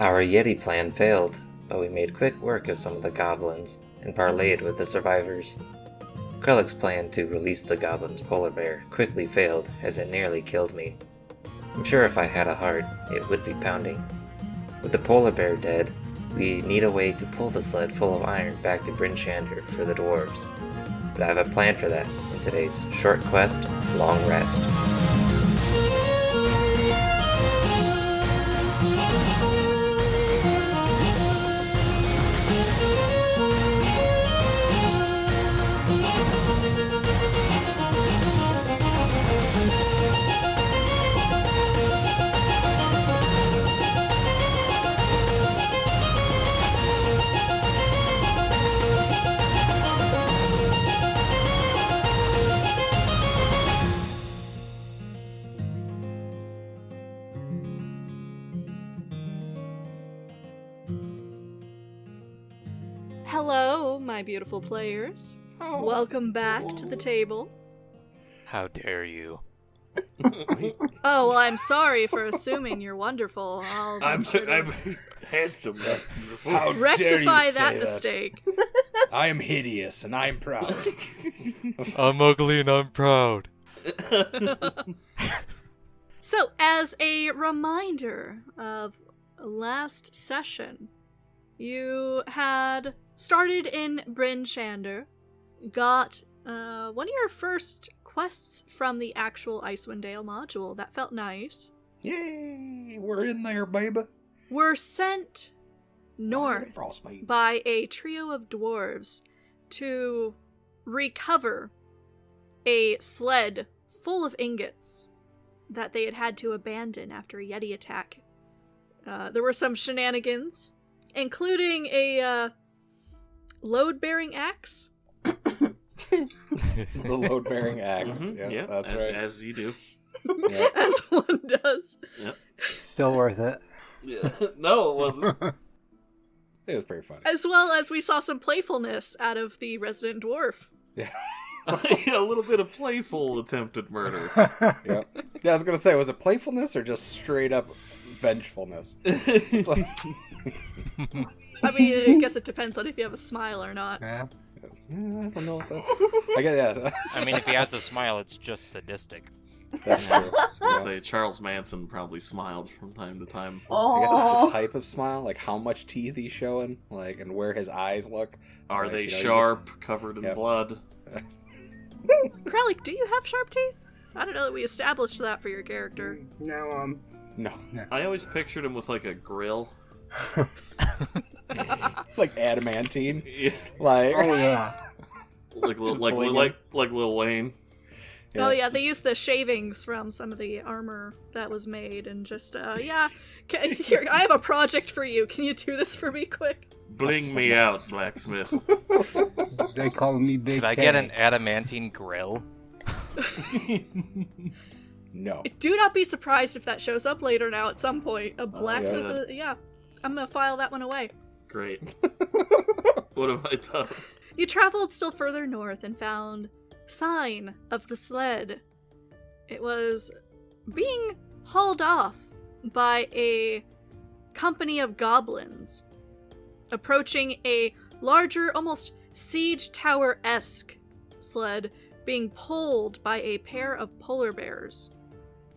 Our Yeti plan failed, but we made quick work of some of the goblins and parlayed with the survivors. Krellick's plan to release the goblin's polar bear quickly failed as it nearly killed me. I'm sure if I had a heart, it would be pounding. With the polar bear dead, we need a way to pull the sled full of iron back to Bryn Shander for the dwarves. But I have a plan for that in today's short quest, long rest. Hello, my beautiful players. Oh. Welcome back to the table. How dare you? Oh, well, I'm sorry for assuming you're wonderful. I'm handsome. How dare you rectify say that mistake. I am hideous and I'm proud. I'm ugly and I'm proud. So, as a reminder of last session, you had started in Bryn Shander, got one of your first quests from the actual Icewind Dale module. That felt nice. Yay! We're in there, baby. Were sent north Frostbite. by a trio of dwarves to recover a sled full of ingots that they had to abandon after a Yeti attack. There were some shenanigans, including a load-bearing axe. The load-bearing axe. Mm-hmm. Yeah, that's right. As you do. Yeah. As one does. Yep. Still worth it. Yeah. No, it wasn't. It was pretty funny. As well as we saw some playfulness out of the resident dwarf. Yeah. Yeah, a little bit of playful attempted murder. Yeah. Yeah, I was gonna say, was it playfulness or just straight up vengefulness? It's like, I mean, I guess it depends on if you have a smile or not. Yeah. I don't know what that. I guess, yeah. I mean, if he has a smile, it's just sadistic. That's true. I was gonna Yeah. say Charles Manson probably smiled from time to time. I guess it's the type of smile, like how much teeth he's showing, like, and where his eyes look. Are Like, they you know, sharp, covered in Yep. blood? Krellick, do you have sharp teeth? I don't know that we established that for your character. No, No, I always pictured him with like a grill. like adamantine. Yeah. Like, oh yeah. Like Just like blinging. like Lil Wayne. Yeah. Oh yeah, they used the shavings from some of the armor that was made, and just yeah. Here, I have a project for you. Can you do this for me, quick? Bling me out, blacksmith. They call me Big Could I get an adamantine grill? No. Do not be surprised if that shows up later now at some point. A blacksmith, yeah. yeah. I'm gonna file that one away. Great. What have I done? You traveled still further north and found sign of the sled. It was being hauled off by a company of goblins, approaching a larger, almost siege tower-esque sled being pulled by a pair of polar bears.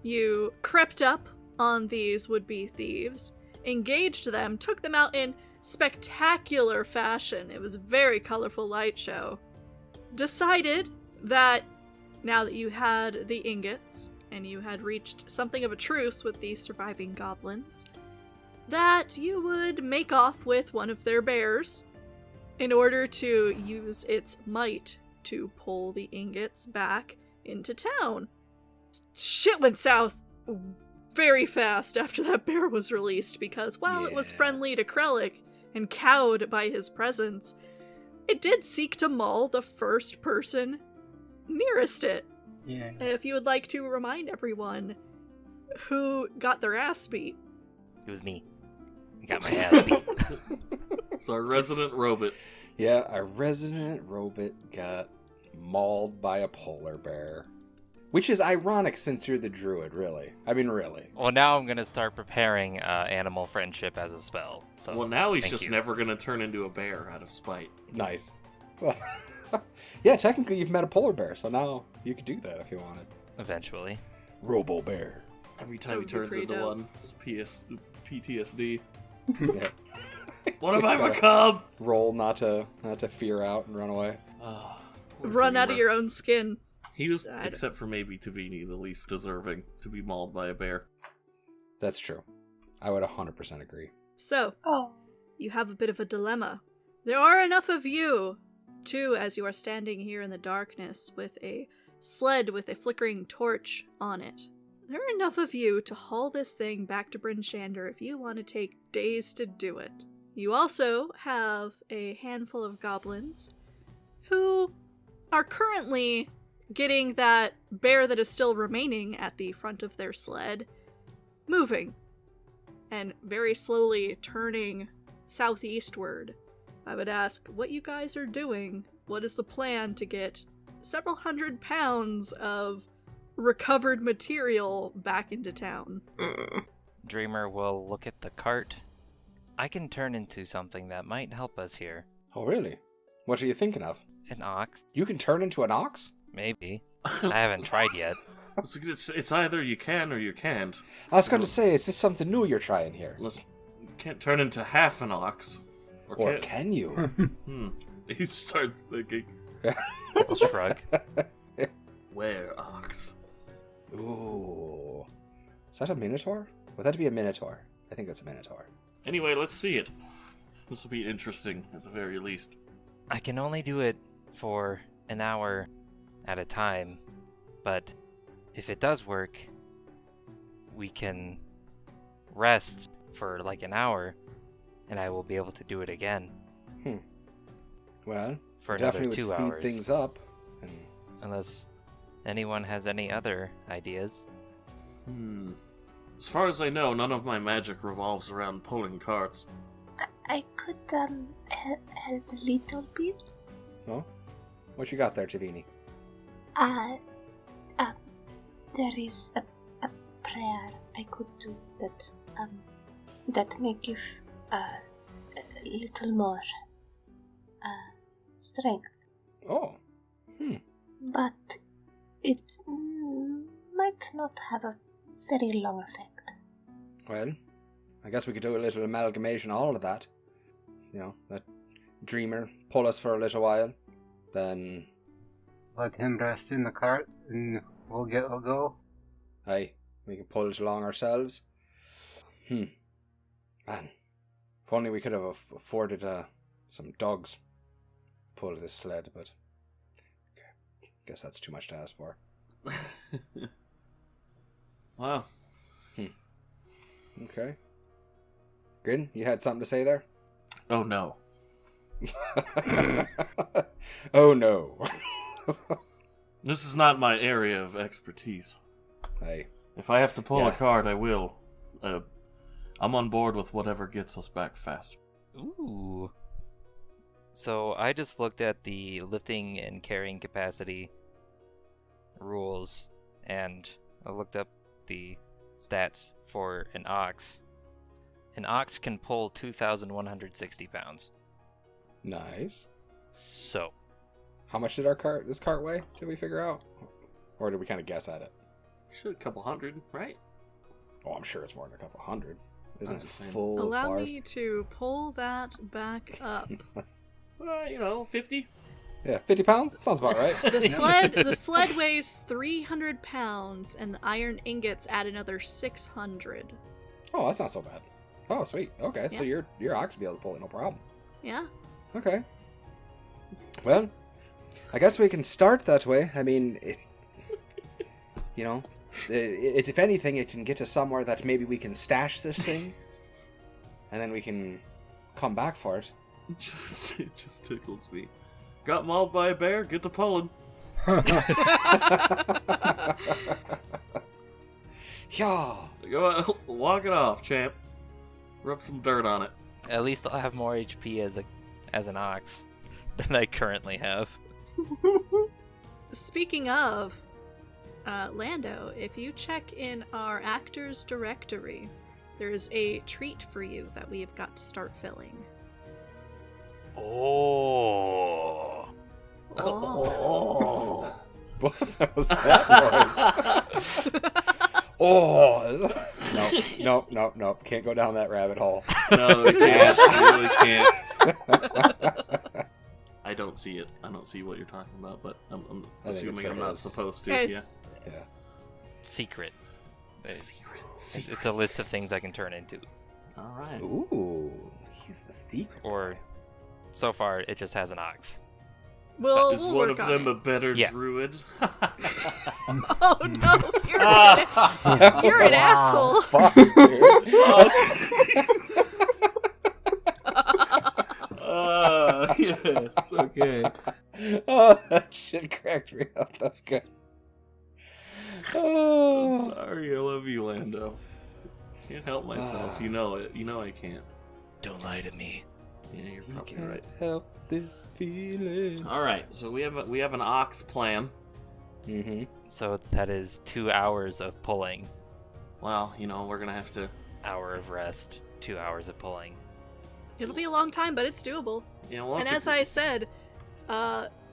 You crept up on these would-be thieves, engaged them, took them out in spectacular fashion. It was a very colorful light show. Decided that now that you had the ingots and you had reached something of a truce with the surviving goblins, that you would make off with one of their bears in order to use its might to pull the ingots back into town. Shit went south very fast after that bear was released, because while it was Yeah. friendly to Krellick and cowed by his presence, it did seek to maul the first person nearest it. Yeah. If you would like to remind everyone who got their ass beat. It was me. I got my ass beat. It's our resident robot. Yeah, our resident robot got mauled by a polar bear. Which is ironic since you're the druid, really. I mean, really. Well, now I'm gonna start preparing animal friendship as a spell. So Well, now he's thank just you. never gonna turn into a bear out of spite. Nice. Well, yeah, technically you've met a polar bear, so now you could do that if you wanted. Eventually. Robo bear. Every That time he would be turns pretty into dope. one, it's PTSD. Yeah. What have I Gotta become? Roll not to fear out and run away. Oh, poor Run out of dreamer. your own skin. He was, I- except for maybe Tavini, the least deserving to be mauled by a bear. That's true. I would 100% agree. So, Oh. you have a bit of a dilemma. There are enough of you, too, as you are standing here in the darkness with a sled with a flickering torch on it. There are enough of you to haul this thing back to Bryn Shander if you want to take days to do it. You also have a handful of goblins who are currently getting that bear that is still remaining at the front of their sled moving and very slowly turning southeastward. I would ask what you guys are doing. What is the plan to get several hundred pounds of recovered material back into town? Dreamer will look at the cart. I can turn into something that might help us here. Oh, really? What are you thinking of? An ox? You can turn into an ox? Maybe. I haven't tried yet. It's either you can or you can't. I was going to say, is this something new you're trying here? Unless you can't turn into half an ox. Or can you? He starts thinking, I'll shrug. where ox? Ooh. Is that a minotaur? Would that be a minotaur? I think that's a minotaur. Anyway, let's see it. This will be interesting, at the very least. I can only do it for an hour at a time, but if it does work, we can rest for like an hour, and I will be able to do it again Well, for another definitely would 2 speed hours. things up. And Unless anyone has any other ideas. As far as I know, none of my magic revolves around pulling carts. I could help a little bit. no? What you got there, Tavini? There is a prayer I could do that may give a little more strength, Oh. but it might not have a very long effect. Well, I guess we could do a little amalgamation of all of that. You know, that dreamer pull us for a little while, then Let him rest in the cart and we'll go. aye, we can pull it along ourselves. Man, if only we could have afforded some dogs pull this sled, but okay, guess that's too much to ask for. Wow. Okay. Grin, you had something to say there? Oh no. Oh no. This is not my area of expertise. Hey. If I have to pull Yeah. a cart, I will. I'm on board with whatever gets us back fast. Ooh. So I just looked at the lifting and carrying capacity rules, and I looked up the stats for an ox. An ox can pull 2,160 pounds. Nice. So, How much did this cart weigh? Did we figure out? Or did we kind of guess at it? Should a couple hundred, right? Oh, I'm sure it's more than a couple hundred. Isn't I'm it just saying. full Allow bars? me to pull that back up. 50? Yeah, 50 pounds? Sounds about right. The sled weighs 300 pounds, and the iron ingots add another 600. Oh, that's not so bad. Oh, sweet. Okay, so Yeah. your ox will be able to pull it, no problem. Yeah. Okay. Well, I guess we can start that way. I mean, you know, if anything, it can get us somewhere that maybe we can stash this thing, and then we can come back for it. It just tickles me. Got mauled by a bear, get to pulling. Yeah. Go on, walk it off, champ. Rub some dirt on it. at least I'll have more HP as an ox than I currently have. Speaking of, Lando, if you check in our actors directory, there's a treat for you that we've got to start filling. Oh. Oh. What was that noise? Oh. Nope. Can't go down that rabbit hole. No, we can't. We really can't. I don't see it. I don't see what you're talking about, but I'm assuming I'm not supposed to. Yeah. Secret. Secret. It's a list of things I can turn into. All right. Ooh, he's the secret. Or, so far, it just has an ox. Is We'll one work of on them it. a better Yeah. druid? Oh no, you're an asshole. Fuck, dude. Yes, okay. Oh, that shit cracked me up. That's good. I'm Oh. sorry, I love you, Lando. Can't help myself. You know it. You know I can't. Don't lie to me. Yeah, you're You probably can't right. help this feeling. All right, so we have an ox plan. Mm-hmm. So that is 2 hours of pulling, Well, we're gonna have to. hour of rest, 2 hours of pulling. It'll be a long time, but it's doable. We'll And have as to, I said,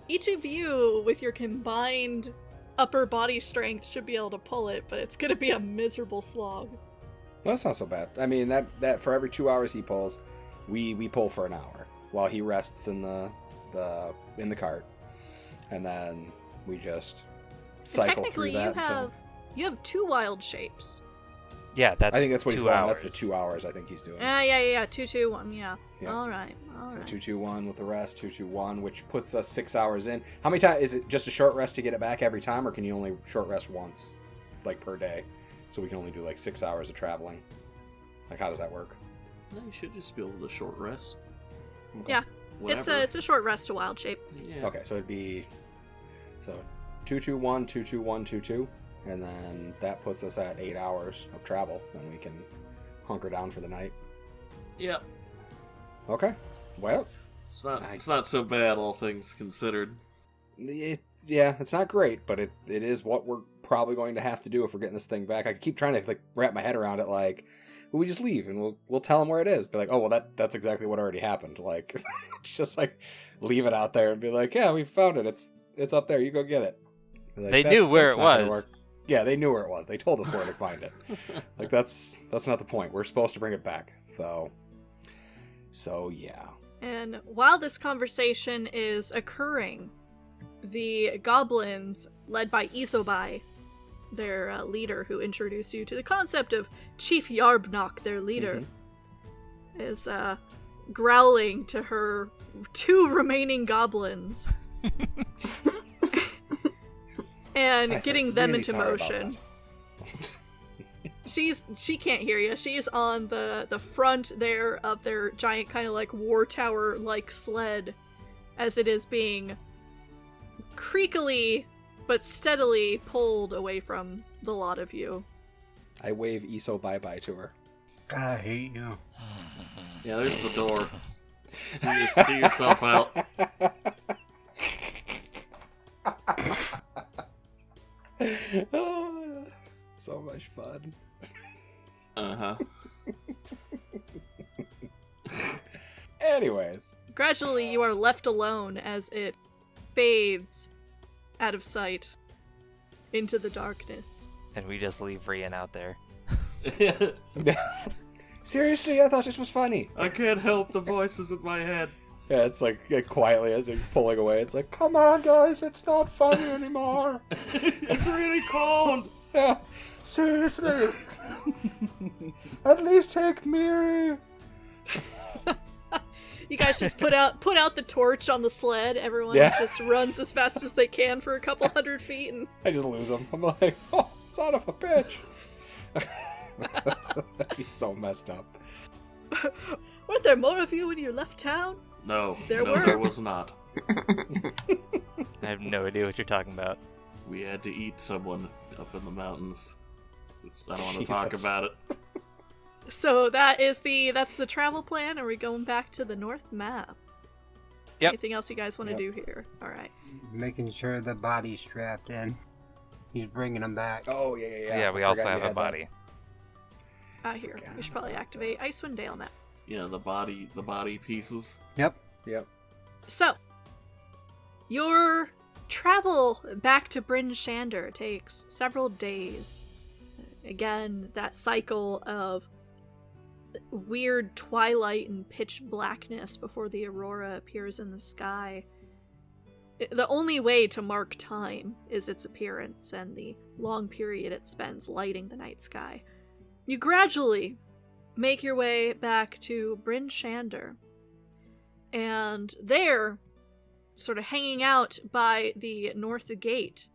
each of you with your combined upper body strength should be able to pull it, but it's gonna be a miserable slog. Well, that's not so bad. I mean, that for every 2 hours he pulls, we pull for an hour while he rests in the cart, and then we just cycle Technically, through that. you have 2 wild shapes. Yeah, that's I think that's what 2 he's going. hours. That's the 2 hours I think he's doing. Yeah. 2, 2, 1. Yeah. Yeah. All right. So 2-2-1 with the rest, 2-2-1, which puts us 6 hours in. How many times is it? Just a short rest to get it back every time, or can you only short rest once, like per day? So we can only do like 6 hours of traveling. Like, how does that work? No, you should just be able to short rest. Yeah. Whatever. It's a short rest to wild shape. Yeah. Okay, so it'd be 2-2-1, 2-2-1, 2-2, and then that puts us at 8 hours of travel. Then we can hunker down for the night. Yep. Okay. Well, It's not so bad, all things considered. it's not great, but it is what we're probably going to have to do if we're getting this thing back. I keep trying to wrap my head around it, we just leave and we'll tell them where it is. Be like, oh well, that's exactly what already happened. It's just leave it out there and be like, yeah, we found it. It's up there. You go get it. They knew where it not gonna was. work. Yeah, they knew where it was. They told us where to find it. That's not the point. We're supposed to bring it back. So yeah. And while this conversation is occurring, the goblins, led by Isobai, their leader who introduced you to the concept of Chief Yarbnock, their leader, is growling to her 2 remaining goblins and getting them really into sorry about motion. that. She can't hear you. She's on the front there of their giant kind of war tower sled, as it is being creakily but steadily pulled away from the lot of you. I wave Iso bye-bye to her. I hate you. Yeah, there's the door. See yourself out. Oh, so much fun. Uh-huh. Anyways. Gradually, you are left alone as it fades out of sight into the darkness. And we just leave Rian out there. Seriously, I thought this was funny. I can't help the voices in my head. Yeah, it's quietly as they're pulling away. It's like, come on, guys, it's not funny anymore. It's really cold. Yeah, seriously. At least take Miri. You guys just put out the torch on the sled. Everyone just runs as fast as they can for a couple hundred feet, and I just lose them. I'm like, oh, son of a bitch. That'd be so messed up. weren't there more of you when you left town? No, There were. there was not. I have no idea what you're talking about. We had to eat someone up in the mountains. I don't want to talk Jesus. about it. So that's the travel plan. Are we going back to the north map? Yep. Anything else you guys want to Yep. do here? All right. Making sure the body's strapped in. He's bringing him back. Oh, yeah. Yeah, we I also forgot you have a had that. body. Here, we should probably activate Icewind Dale map. Yeah, the body pieces. Yep. So, your travel back to Bryn Shander takes several days. Again, that cycle of weird twilight and pitch blackness before the aurora appears in the sky. The only way to mark time is its appearance and the long period it spends lighting the night sky. You gradually make your way back to Bryn Shander, and there, sort of hanging out by the north gate,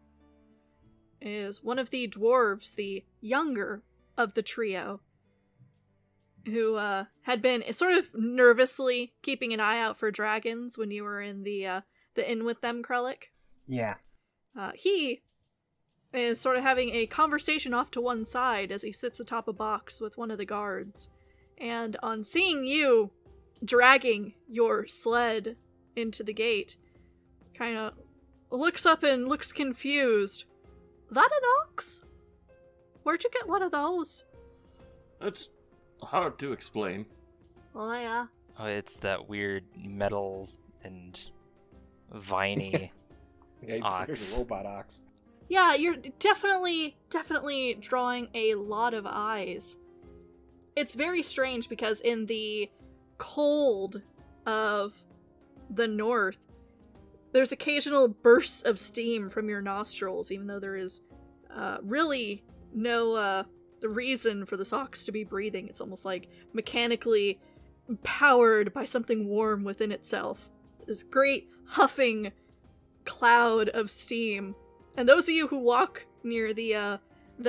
is one of the dwarves, the younger of the trio, who had been sort of nervously keeping an eye out for dragons when you were in the inn with them, Krellick. Yeah. He is sort of having a conversation off to one side as he sits atop a box with one of the guards. And on seeing you dragging your sled into the gate, kind of looks up and looks confused. That an ox? Where'd you get one of those? It's hard to explain. Oh, yeah. Oh, it's that weird metal and viney Yeah, ox. there's a robot ox. Yeah, you're definitely drawing a lot of eyes. It's very strange because in the cold of the north, there's occasional bursts of steam from your nostrils, even though there is really no reason for this ox to be breathing. It's almost like mechanically powered by something warm within itself. This great huffing cloud of steam. And those of you who walk near the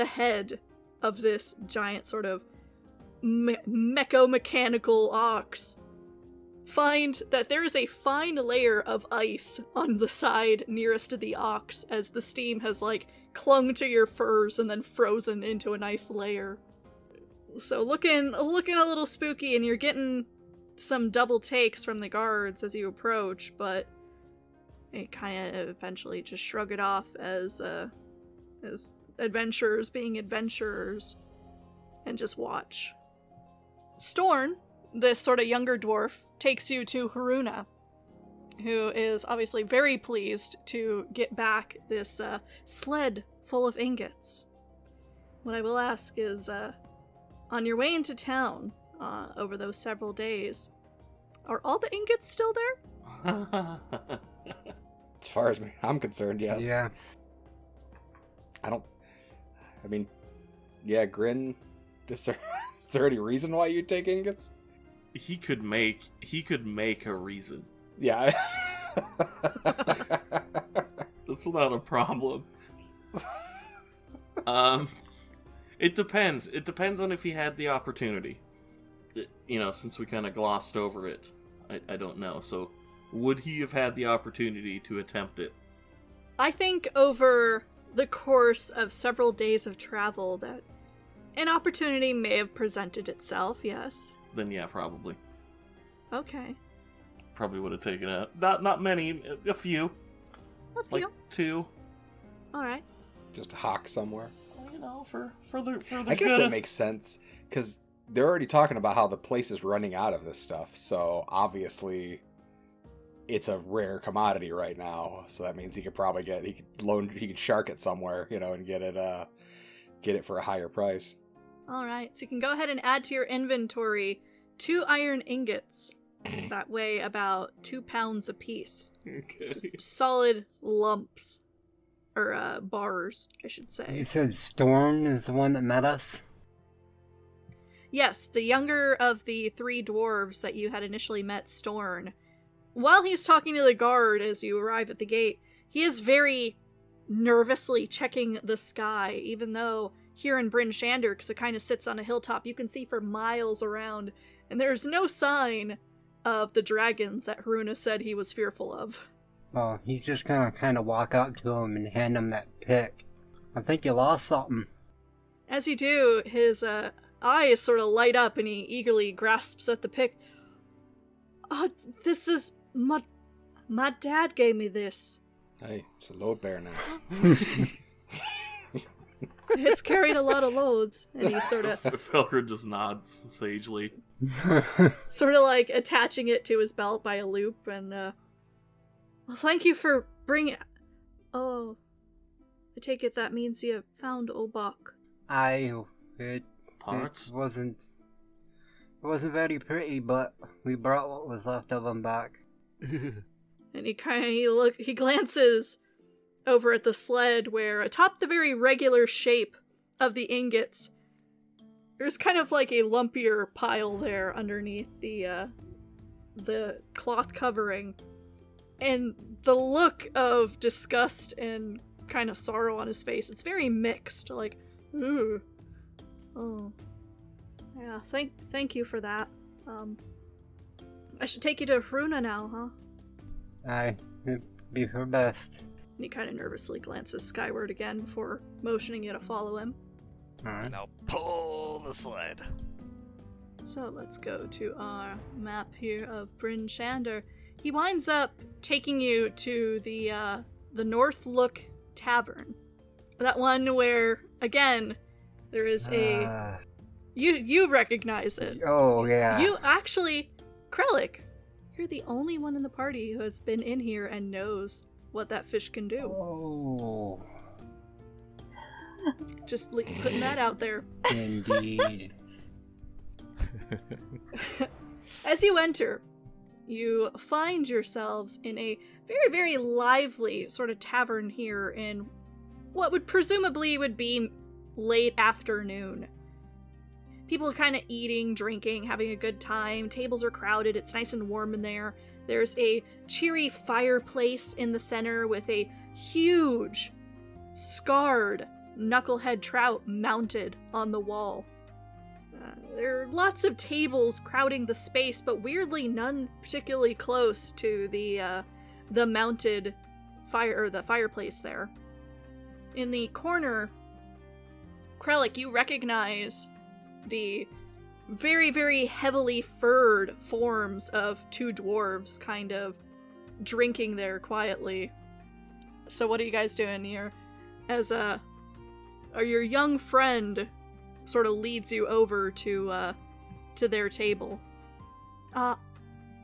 head of this giant sort of mecho-mechanical ox find that there is a fine layer of ice on the side nearest to the ox as the steam has like clung to your furs and then frozen into a nice layer. So looking a little spooky, and you're getting some double takes from the guards as you approach, but they kind of eventually just shrug it off as adventurers being adventurers and just watch. Storn, this sort of younger dwarf, takes you to Haruna, who is obviously very pleased to get back this sled full of ingots. What I will ask is, on your way into town, over those several days, are all the ingots still there? As far as I'm concerned, yes. Yeah. Grin, is there any reason why you'd take ingots? He could make a reason. Yeah. That's not a problem. It depends. It depends on if he had the opportunity. Since we kind of glossed over it, I don't know. So, would he have had the opportunity to attempt it? I think over the course of several days of travel that an opportunity may have presented itself, yes. Then yeah, probably. Okay. Probably would have taken it. Not many, a few. A few. Like 2. Alright. Just a hawk somewhere. For the I guess good. that makes sense, because they're already talking about how the place is running out of this stuff, so obviously it's a rare commodity right now, so that means he could shark it somewhere, and get it for a higher price. Alright, so you can go ahead and add to your inventory 2 iron ingots. That weigh about 2 pounds apiece. Okay. Just solid lumps. Or, bars, I should say. You said Storm is the one that met us? Yes, the younger of the 3 dwarves that you had initially met, Storn. While he's talking to the guard as you arrive at the gate, he is very nervously checking the sky, even though here in Bryn Shander, because it kind of sits on a hilltop, you can see for miles around, and there's no sign of the dragons that Haruna said he was fearful of. Well, he's just gonna kind of walk up to him and hand him that pick. I think you lost something. As you do, his eyes sort of light up and he eagerly grasps at the pick. This is my dad gave me this. Hey, it's a load bear now. It's carried a lot of loads. And he sort of Felgrin just nods sagely. like attaching it to his belt by a loop. And, well, thank you for bringing... Oh, I take it that means you found Obak. It Parts? wasn't very pretty, but we brought what was left of him back. And he glances over at the sled where atop the very regular shape of the ingots, there's kind of like a lumpier pile there underneath the cloth covering. And the look of disgust and kind of sorrow on his face, it's very mixed, like, ooh. Oh. Yeah, thank you for that. I should take you to Hruna now, huh? It'd be her best. And he kind of nervously glances skyward again before motioning you to follow him. Alright. And I'll pull the sled. So let's go to our map here of Bryn Shander. He winds up taking you to the North Look Tavern. That one where, again, there is a... You recognize it. Oh, yeah. You actually... Krellick, you're the only one in the party who has been in here and knows what that fish can do. Oh. Just putting that out there. Indeed. As you enter, you find yourselves in a very, very lively sort of tavern here in what would presumably would be late afternoon. People are kind of eating, drinking, having a good time. Tables are crowded. It's nice and warm in there. There's a cheery fireplace in the center with a huge, scarred knucklehead trout mounted on the wall. There are lots of tables crowding the space, but weirdly none particularly close to the mounted the fireplace there. In the corner, Krellick, you recognize the very, very heavily furred forms of two dwarves kind of drinking there quietly. So what are you guys doing here? As your young friend sort of leads you over to their table.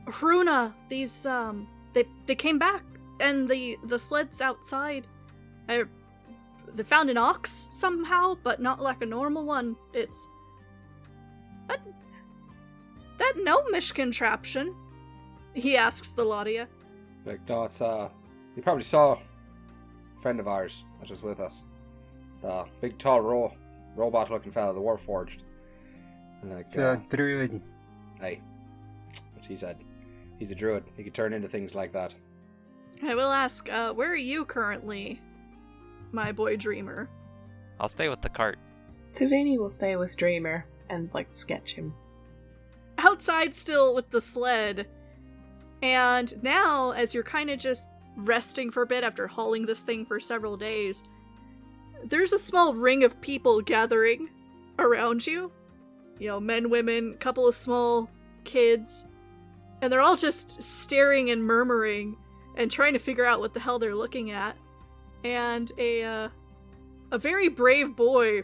Hruna, these they came back and the sled's outside. They found an ox somehow, but not like a normal one. It's that gnomish contraption? He asks the lot of you. Like, no, it's, you probably saw a friend of ours that was with us. The big, tall, robot-looking fella, the Warforged. And like, It's a druid. Hey, what he said. He's a druid. He could turn into things like that. I will ask, where are you currently, my boy Dreamer? I'll stay with the cart. Savini will stay with Dreamer and, sketch him. Outside still with the sled, and now, as you're kind of just resting for a bit after hauling this thing for several days, there's a small ring of people gathering around you. You know, men, women, couple of small kids, and they're all just staring and murmuring and trying to figure out what the hell they're looking at. And a very brave boy,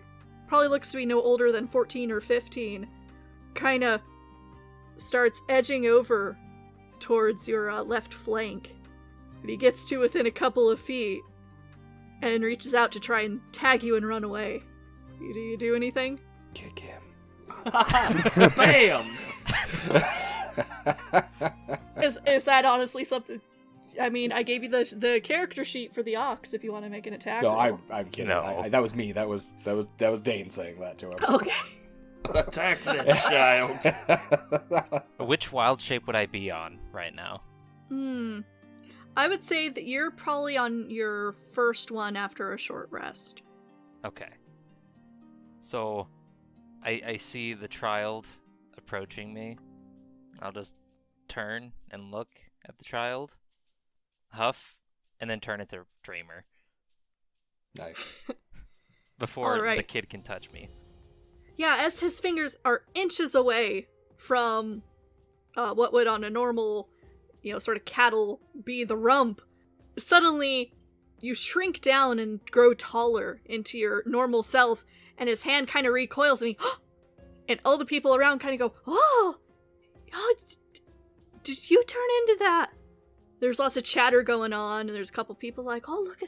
probably looks to be no older than 14 or 15, kind of starts edging over towards your left flank. And he gets to within a couple of feet and reaches out to try and tag you and run away. Do you do anything? Kick him. Bam! Is that honestly something? I mean, I gave you the character sheet for the ox if you want to make an attack. No, roll. I'm kidding. No. That was me. That was Dane saying that to him. Okay. Attack that child. Which wild shape would I be on right now? I would say that you're probably on your first one after a short rest. Okay. So, I see the child approaching me. I'll just turn and look at the child, huff, and then turn into Dreamer Nice. before All right. the kid can touch me. Yeah, as his fingers are inches away from what would on a normal, sort of cattle be the rump, suddenly you shrink down and grow taller into your normal self, and his hand kind of recoils, and and all the people around kind of go, oh, did you turn into that? There's lots of chatter going on, and there's a couple people like, oh, look,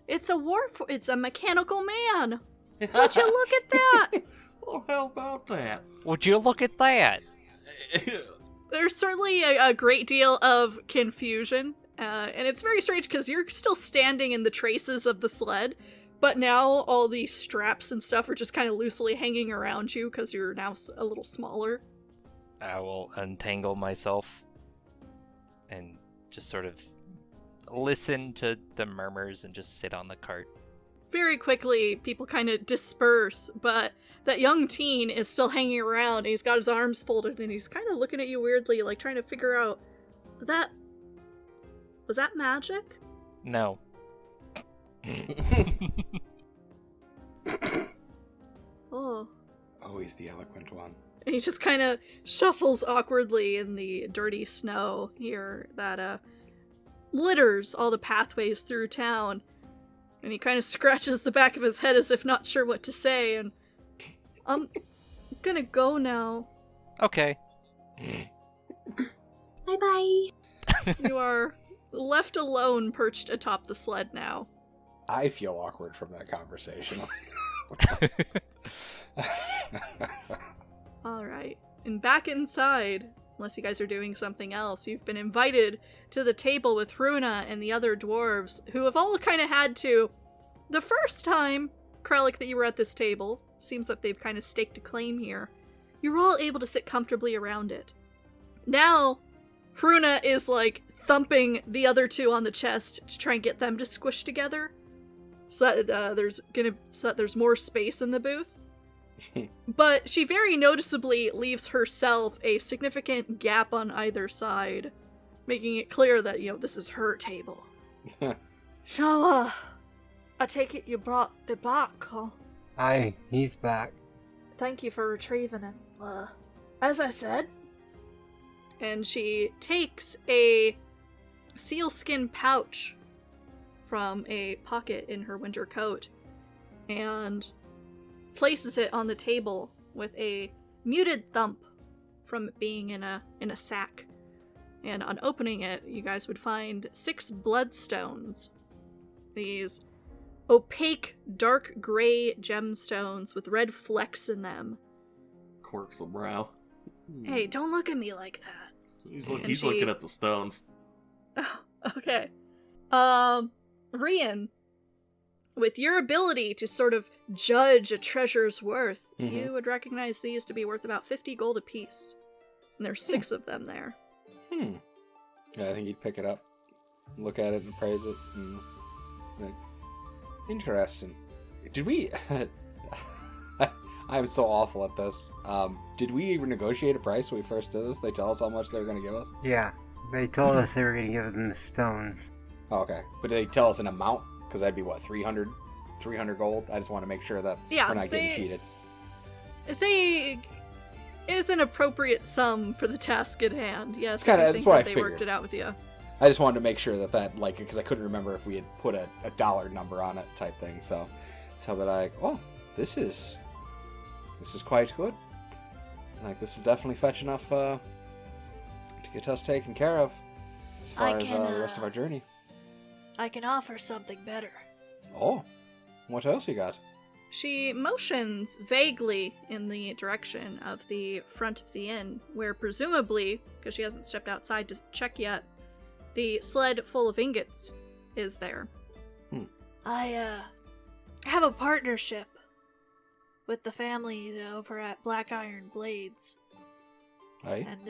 it's a mechanical man. Would you look at that? Oh, how about that? Would you look at that? There's certainly a great deal of confusion, and it's very strange because you're still standing in the traces of the sled, but now all these straps and stuff are just kind of loosely hanging around you because you're now a little smaller. I will untangle myself and just sort of listen to the murmurs and just sit on the cart. Very quickly, people kind of disperse, but that young teen is still hanging around, and he's got his arms folded, and he's kind of looking at you weirdly, like trying to figure out, was that magic? No. Oh. Oh, he's the eloquent one. And he just kind of shuffles awkwardly in the dirty snow here that litters all the pathways through town. And he kind of scratches the back of his head as if not sure what to say, and I'm gonna go now. Okay. Bye-bye. You are left alone perched atop the sled now. I feel awkward from that conversation. Alright. And back inside, unless you guys are doing something else, you've been invited to the table with Runa and the other dwarves, who have all kind of had to... The first time, Krellick, that you were at this table, seems like they've kind of staked a claim here. You're all able to sit comfortably around it. Now, Runa is, like, thumping the other two on the chest to try and get them to squish together, so that there's more space in the booth. But she very noticeably leaves herself a significant gap on either side, making it clear that, this is her table. So, I take it you brought it back, huh? Aye, he's back. Thank you for retrieving him. As I said. And she takes a sealskin pouch from a pocket in her winter coat and places it on the table with a muted thump from it being in a sack. And on opening it, you guys would find 6 bloodstones. These opaque, dark gray gemstones with red flecks in them. Quirks a brow. Hey, don't look at me like that. He's looking at the stones. Oh, okay. Rian, with your ability to sort of judge a treasure's worth, you would recognize these to be worth about 50 gold apiece. And there's 6 of them there. Yeah, I think he'd pick it up, look at it, and praise it. And, interesting. Did we... I'm so awful at this. Did we even negotiate a price when we first did this? They tell us how much they were going to give us? Yeah, they told us they were going to give them the stones. Oh, okay. But did they tell us an amount? Because that'd be, what, 300 gold? I just want to make sure that we're not getting cheated. It is an appropriate sum for the task at hand. Yes, that's what I they figured. Worked it out with you. I just wanted to make sure that like, because I couldn't remember if we had put a dollar number on it type thing. So that this is quite good. Like, this will definitely fetch enough to get us taken care of as far as the rest of our journey. I can offer something better. Oh, what else you got? She motions vaguely in the direction of the front of the inn, where presumably, because she hasn't stepped outside to check yet, the sled full of ingots is there. I have a partnership with the family over at Black Iron Blades. Aye. And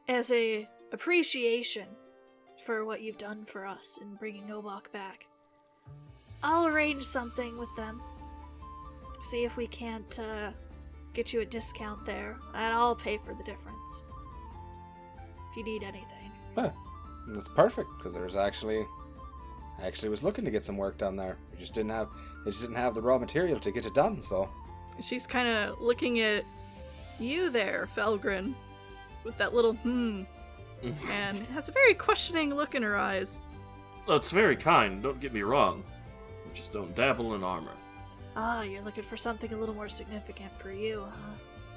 as a appreciation for what you've done for us in bringing Obok back, I'll arrange something with them. See if we can't get you a discount there, and I'll pay for the difference. If you need anything. That's perfect, because there's I actually was looking to get some work done there. They just didn't have the raw material to get it done, so. She's kind of looking at you there, Felgrin, with that little and has a very questioning look in her eyes. That's very kind, don't get me wrong. I just don't dabble in armor. Ah, you're looking for something a little more significant for you, huh?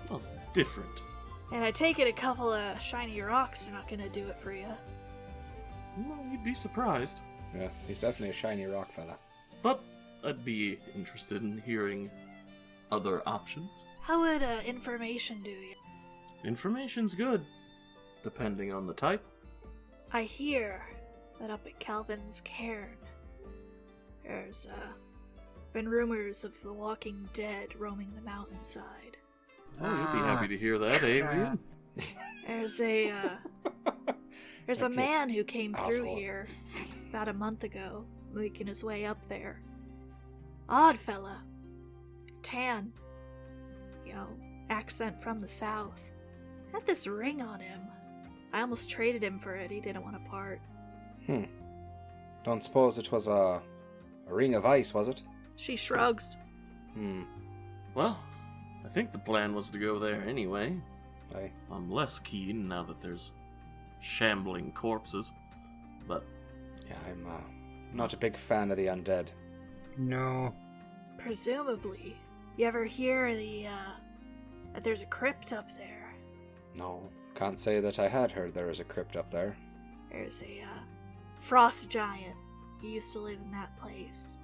Well, different. And I take it a couple of shiny rocks are not gonna do it for you. Well, you'd be surprised. Yeah, he's definitely a shiny rock fella. But I'd be interested in hearing other options. How would information do you? Information's good, depending on the type. I hear that up at Calvin's cairn, there's been rumors of the walking dead roaming the mountainside. Oh, you'd be happy to hear that, eh, Ian? There's a Okay. man who came through Asshole. here about a month ago, making his way up there. Odd fella. Tan. Accent from the south. Had this ring on him. I almost traded him for it. He didn't want to part. Don't suppose it was a ring of ice, was it? She shrugs. Well, I think the plan was to go there anyway. Aye. I'm less keen now that there's shambling corpses, but Yeah, I'm not a big fan of the undead. No. Presumably. You ever hear that there's a crypt up there? No, can't say that I had heard there was a crypt up there. There's a frost giant. He used to live in that place.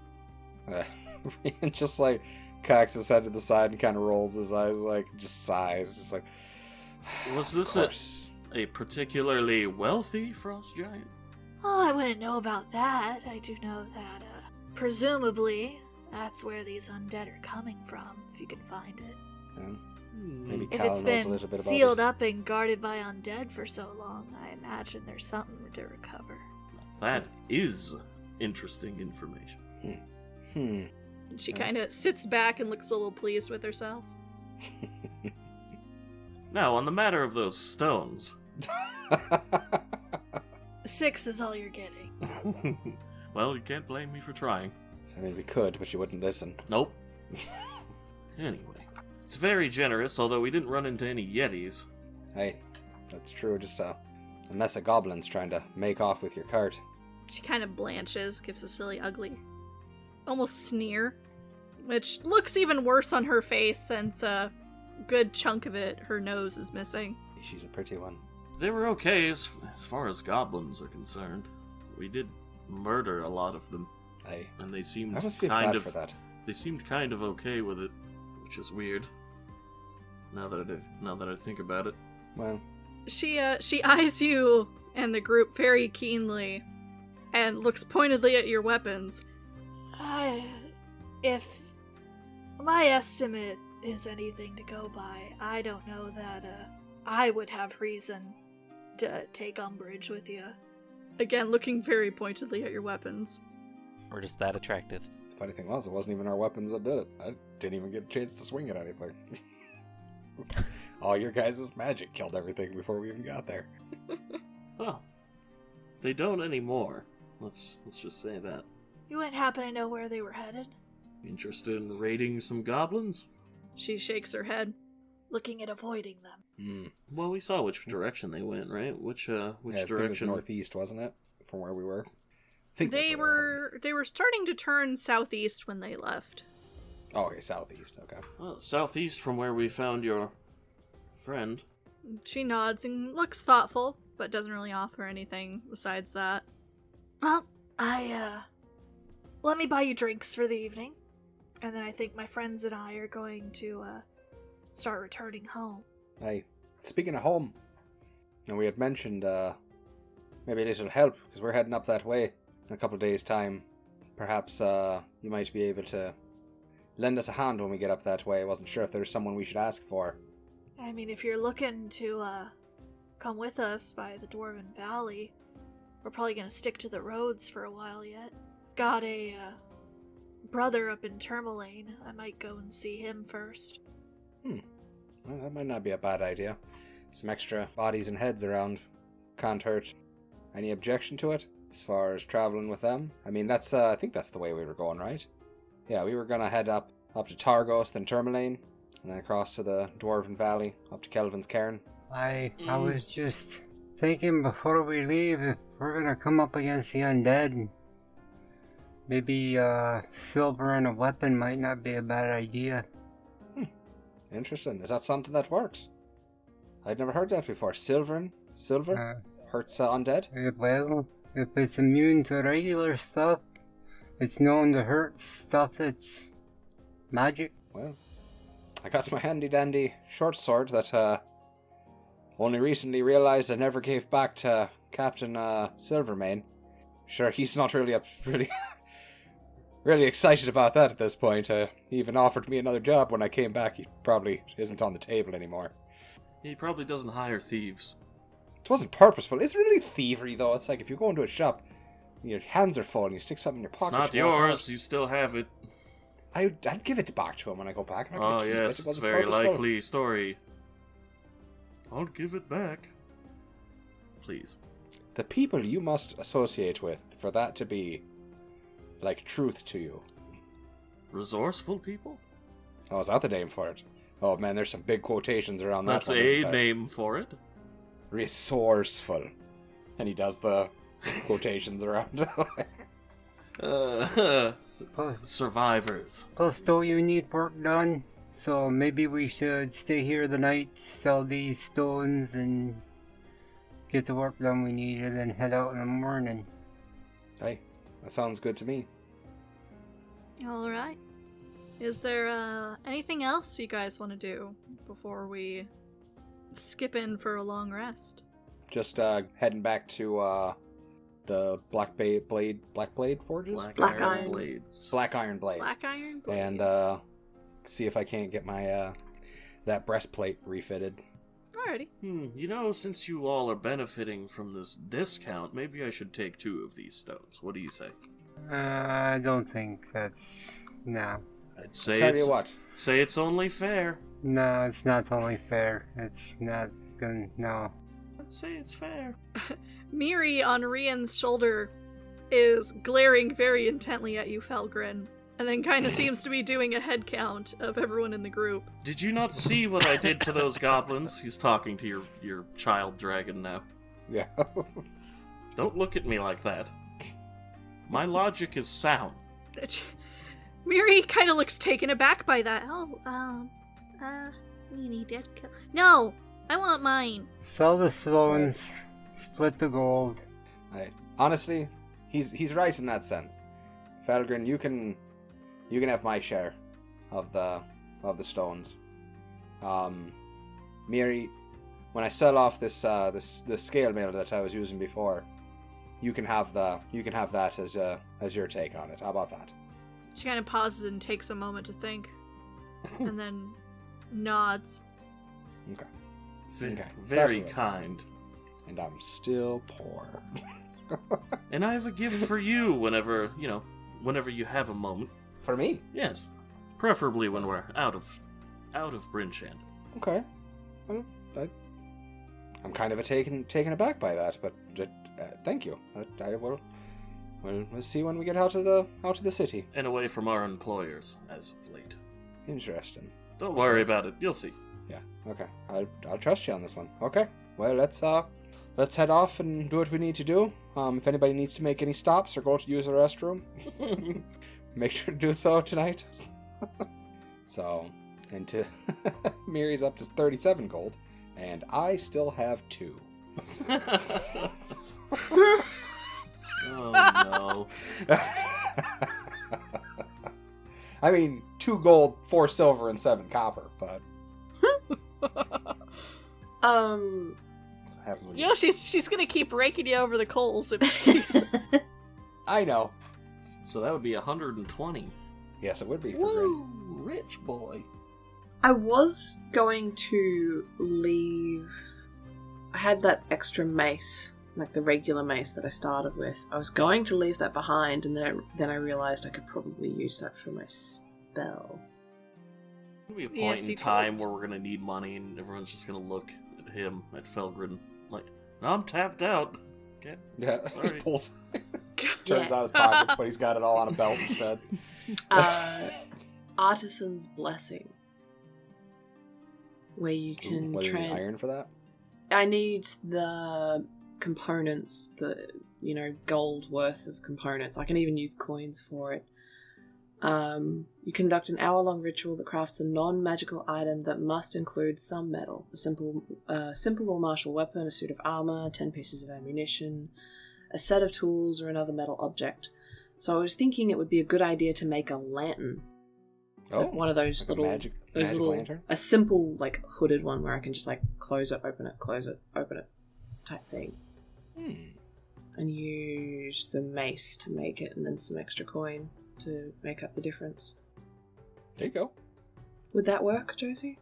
And just like cocks his head to the side and kind of rolls his eyes, like just sighs, just like. was this a particularly wealthy frost giant? Oh, I wouldn't know about that. I do know that, presumably, that's where these undead are coming from, if you can find it. Maybe If Cal it's knows a been little bit about sealed it. up and guarded by undead for so long, I imagine there's something to recover. That is interesting information. Hmm. And she kind of sits back and looks a little pleased with herself. Now, on the matter of those stones. 6 is all you're getting. Well, you can't blame me for trying. I mean, we could, but you wouldn't listen. Nope. Anyway, it's very generous, although we didn't run into any yetis. Hey, that's true. Just a mess of goblins trying to make off with your cart. She kind of blanches, gives a silly, ugly, almost sneer, which looks even worse on her face since a good chunk of it, her nose, is missing. She's a pretty one. They were okay as far as goblins are concerned. We did murder a lot of them, Hey, and they seemed I must feel kind bad of for that. they seemed kind of okay with it, which is weird. Now that I think about it. Well, She eyes you and the group very keenly, and looks pointedly at your weapons. If my estimate is anything to go by, I don't know that I would have reason to take umbrage with you. Again, looking very pointedly at your weapons. We're just that attractive. the funny thing was, it wasn't even our weapons that did it. I didn't even get a chance to swing at anything. All your guys' magic killed everything before we even got there. Well, they don't anymore. Let's just say that. You wouldn't happen to know where they were headed? Interested in raiding some goblins? She shakes her head, looking at avoiding them. Well, we saw which direction they went, right? Which Yeah, I think it was direction? northeast, wasn't it? From where we were. I think that's They where were starting to turn southeast when they left. Oh, okay, southeast. Okay. Well, southeast from where we found your friend. She nods and looks thoughtful, but doesn't really offer anything besides that. Well, let me buy you drinks for the evening. And then I think my friends and I are going to, start returning home. Hey, speaking of home, and we had mentioned maybe a little help because we're heading up that way in a couple of days' time. Perhaps you might be able to lend us a hand when we get up that way. I wasn't sure if there's someone we should ask for. I mean, if you're looking to, come with us by the Dwarven Valley, we're probably gonna stick to the roads for a while yet. Got a, brother up in Tourmaline. I might go and see him first. Well, that might not be a bad idea. Some extra bodies and heads around can't hurt. Any objection to it as far as traveling with them? I mean, that's I think that's the way we were going, right? Yeah, we were gonna head up to Targos, then Tourmaline, and then across to the Dwarven Valley, up to Kelvin's Cairn. I was just thinking before we leave, if we're gonna come up against the undead, maybe silver and a weapon might not be a bad idea. Interesting. Is that something that works? I'd never heard that before. Silver hurts undead? Well, if it's immune to regular stuff, it's known to hurt stuff that's magic. Well, I got my handy dandy short sword that only recently realized I never gave back to Captain Silvermane. Sure, he's not really really excited about that at this point. He even offered me another job when I came back. He probably isn't on the table anymore. He probably doesn't hire thieves. It wasn't purposeful. It's really thievery, though. It's like if you go into a shop, your hands are full and you stick something in your pocket. It's not yours. You still have it. I'd give it back to him when I go back. Oh, yes, it's a very likely story. I'll give it back. Please. The people you must associate with for that to be, like, truth to you. Resourceful people? Oh, is that the name for it? Oh, man, there's some big quotations around that. That's a name for it. Resourceful. And he does the quotations around. Survivors. Plus, though, you need work done, so maybe we should stay here the night, sell these stones, and get the work done we need, and then head out in the morning. Hey, that sounds good to me. Alright. Is there anything else you guys want to do before we skip in for a long rest? Just heading back to the Black Blade Forges? Black Iron Blades. Black Iron Blades. Black Iron Blades. And see if I can't get my that breastplate refitted. Alrighty. You know, since you all are benefiting from this discount, maybe I should take 2 of these stones. What do you say? I don't think that's... No. I'd say Tell you what. Say it's only fair. No, it's not only fair. It's not gonna... No. I'd say it's fair. Miri on Rian's shoulder is glaring very intently at you, Felgrin, and then kind of seems to be doing a head count of everyone in the group. Did you not see what I did to those goblins? He's talking to your child dragon now. Yeah. Don't look at me like that. My logic is sound. Miri kind of looks taken aback by that. Miri did kill... No! I want mine! Sell the stones, split the gold. Honestly, he's right in that sense. Felgrin, you can have my share of the stones. Miri, when I sell off this the scale mail that I was using before, you can have that as your take on it. How about that? She kind of pauses and takes a moment to think, and then nods. Okay. Very kind. And I'm still poor. And I have a gift for you whenever you have a moment. For me? Yes. Preferably when we're out of Bryn Shander. Okay. Well, I'm kind of taken aback by that, but thank you. I will. We'll see when we get out of the city. And away from our employers as of late. Interesting. Don't worry about it. You'll see. Yeah. Okay. I'll trust you on this one. Okay. Well, let's head off and do what we need to do. If anybody needs to make any stops or go to use the restroom, make sure to do so tonight. So, into Miri's up to 37 gold, and I still have 2. Oh no. I mean, 2 gold, 4 silver, and 7 copper, but... You know, she's gonna keep raking you over the coals if she's... I know. So that would be 120. Yes, it would be. Woo! Rich boy. I was going to leave... I had that extra mace, like the regular mace that I started with. I was going to leave that behind, and then I realized I could probably use that for my spell. There'll be a point in time where we're gonna need money, and everyone's just gonna look at him, at Felgrin, like, I'm tapped out. Okay. Yeah, sorry. he pulls... turns out his pocket, but he's got it all on a belt instead. Artisan's Blessing. Where you can What do you need, iron for that? I need the components, gold worth of components. I can even use coins for it. You conduct an hour-long ritual that crafts a non-magical item that must include some metal. A simple or martial weapon, a suit of armor, 10 pieces of ammunition, a set of tools, or another metal object. So I was thinking it would be a good idea to make a lantern. Oh, one of those like little, a magic lantern? a simple, hooded one where I can just, close it, open it, type thing. And use the mace to make it, and then some extra coin to make up the difference. There you go. Would that work, Josie?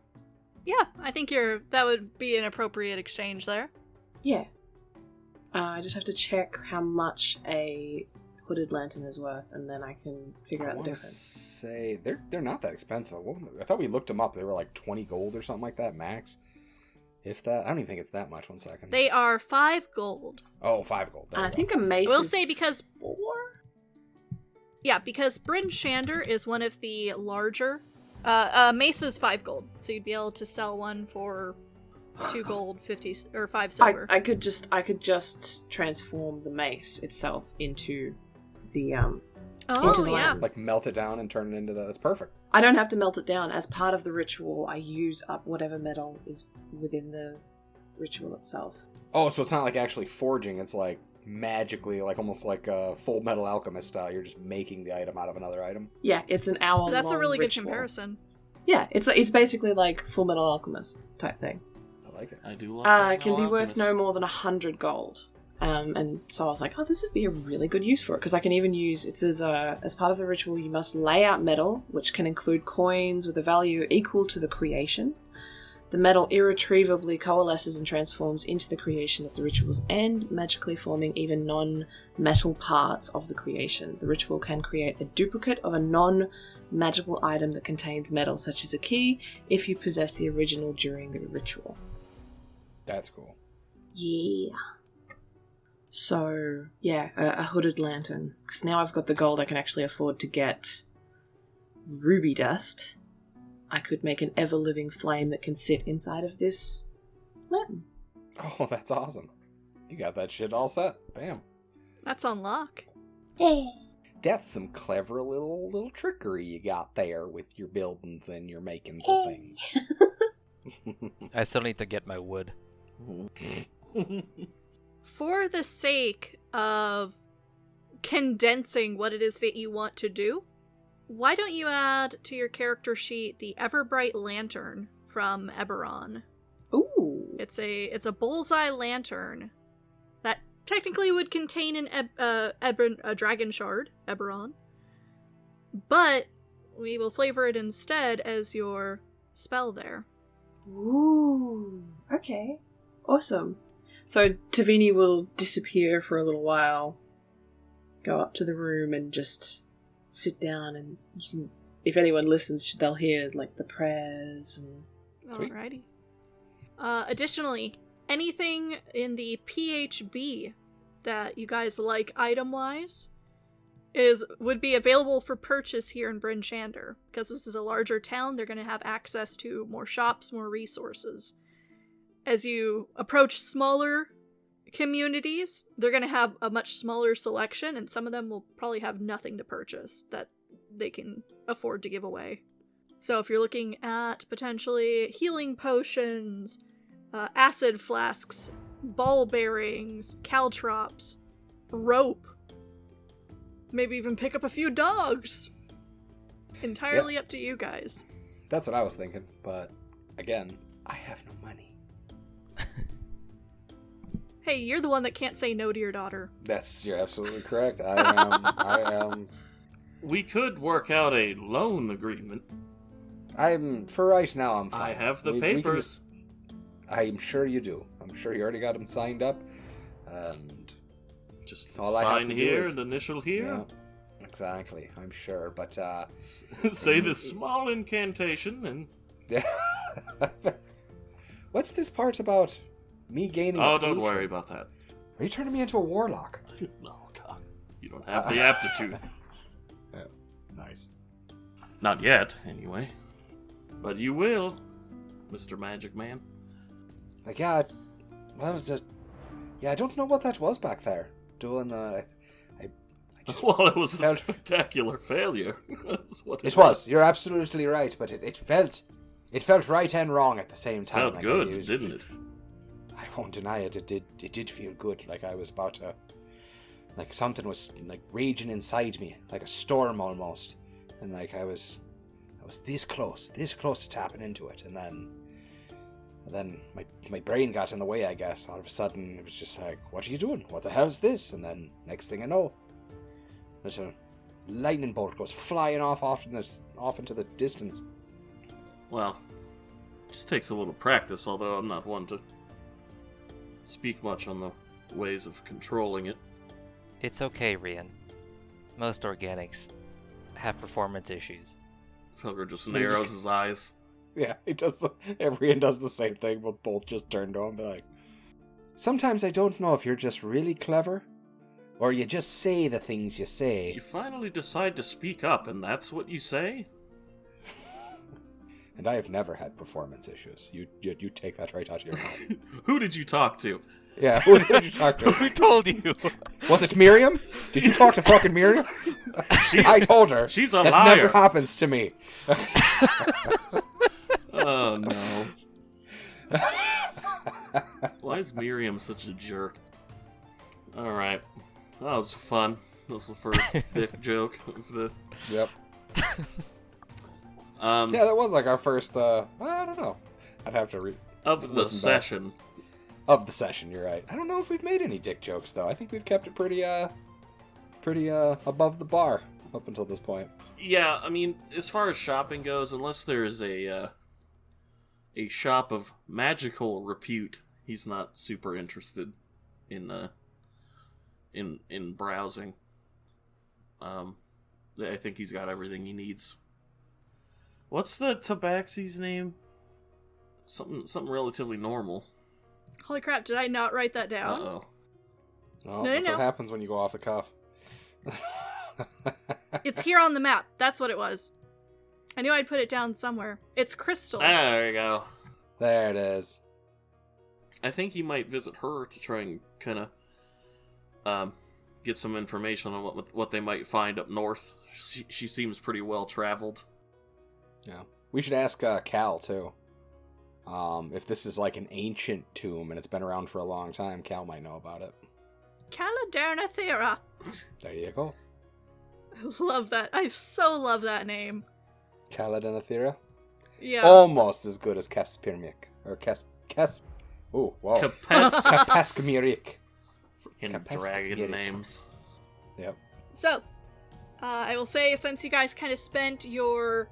Yeah, I think that would be an appropriate exchange there. Yeah. I just have to check how much a hooded lantern is worth, and then I can figure out the difference. Say they're not that expensive. I thought we looked them up. They were like 20 gold or something like that max. If that, I don't even think it's that much. 1 second. They are 5 gold. Oh, 5 gold. I think a mace I will is say because 4? Yeah, because Bryn Shander is one of the larger. Mace is 5 gold, so you'd be able to sell one for 2 gold, 50 or 5 silver. I could just transform the mace itself into the into the yeah. Like melt it down and turn it into that. That's perfect. I don't have to melt it down. As part of the ritual, I use up whatever metal is within the ritual itself. Oh, so it's not like actually forging. It's like magically, like almost like a Full Metal Alchemist style. You're just making the item out of another item. Yeah, it's an hour. That's a really ritual. good comparison. Yeah, it's basically like Full Metal Alchemist type thing. I like it. I do love It can be worth no more than 100 gold. And so I was like, this would be a really good use for it, because I can even use it says as part of the ritual you must lay out metal, which can include coins with a value equal to the creation. The metal irretrievably coalesces and transforms into the creation at the ritual's end, magically forming even non-metal parts of the creation. The ritual can create a duplicate of a non-magical item that contains metal, such as a key, if you possess the original during the ritual. That's cool. Yeah. So, yeah, a hooded lantern. Because now I've got the gold, I can actually afford to get ruby dust. I could make an ever-living flame that can sit inside of this lantern. Oh, that's awesome. You got that shit all set. Bam. That's on lock. That's some clever little trickery you got there with your buildings and your makings of things. I still need to get my wood. For the sake of condensing what it is that you want to do, why don't you add to your character sheet the Everbright Lantern from Eberron? Ooh. It's a bullseye lantern that technically would contain a dragon shard, Eberron, but we will flavor it instead as your spell there. Ooh. Okay. Awesome. So Tavini will disappear for a little while, go up to the room and just sit down, and you can, if anyone listens, they'll hear the prayers and. Sweet. Alrighty. Additionally, anything in the PHB that you guys like item-wise would be available for purchase here in Bryn Shander. Because this is a larger town, they're going to have access to more shops, more resources. As you approach smaller communities, they're going to have a much smaller selection, and some of them will probably have nothing to purchase that they can afford to give away. So if you're looking at potentially healing potions, acid flasks, ball bearings, caltrops, rope, maybe even pick up a few dogs. Entirely up to you guys. That's what I was thinking, but again, I have no money. Hey, you're the one that can't say no to your daughter. You're absolutely correct. I am. We could work out a loan agreement. For right now, I'm fine. I have the We can papers. I'm sure you do. I'm sure you already got them signed up. And Just all I have sign to do here is- and initial here. yeah, exactly. I'm sure, but Say this small incantation and... yeah. What's this part about me gaining? Oh, a don't patron? worry about that. Are you turning me into a warlock? No, God. You don't have the aptitude. Yeah. Nice. Not yet, anyway. But you will, Mr. Magic Man. Like, yeah, Well, I don't know what that was back there. Doing I just Well, it was a felt- spectacular failure. That's what It was. You're absolutely right, but it felt right and wrong at the same time. Felt Like, good, was- didn't it? I won't deny it. It did feel good. Like I was about to, like something was like raging inside me, like a storm almost, and like I was this close to tapping into it, and then my brain got in the way. I guess all of a sudden it was just like, what are you doing? What the hell's this? And then next thing I know, there's a lightning bolt goes flying off into the distance. Well, just takes a little practice, although I'm not one to speak much on the ways of controlling it. It's okay, Rian. Most organics have performance issues. Felger just narrows his eyes. Yeah, he does. Everyone does the same thing, but both just turn to him and be like, sometimes I don't know if you're just really clever, or you just say the things you say. You finally decide to speak up, and that's what you say? And I have never had performance issues. You take that right out of your mouth. Who did you talk to? Yeah, who did you talk to? Who told you? Was it Miriam? Did you talk to fucking Miriam? I told her. She's a That liar. never happens to me. Oh, no. Why is Miriam such a jerk? Alright. That was fun. That was the first dick joke of the... Yep. Yeah, that was like our first, I don't know. I'd have to of the listen back. session. Of the session, you're right. I don't know if we've made any dick jokes, though. I think we've kept it pretty above the bar up until this point. Yeah, I mean, as far as shopping goes, unless there's a shop of magical repute, he's not super interested in browsing. I think he's got everything he needs. What's the tabaxi's name? Something relatively normal. Holy crap, did I not write that down? Uh-oh. Oh, No, that's no. what happens when you go off the cuff. It's here on the map. That's what it was. I knew I'd put it down somewhere. It's Crystal. There you go. There it is. I think he might visit her to try and kind of get some information on what they might find up north. She seems pretty well traveled. Yeah. We should ask Cal, too. If this is like an ancient tomb and it's been around for a long time, Cal might know about it. Caladernathera. There you go. Love that. I so love that name. Caladenathera? Yeah. Almost as good as Caspirmic. Or Ooh, whoa. Capaskamirik. Freaking Capes- dragon get it. names. Yep. So, I will say, since you guys kind of spent your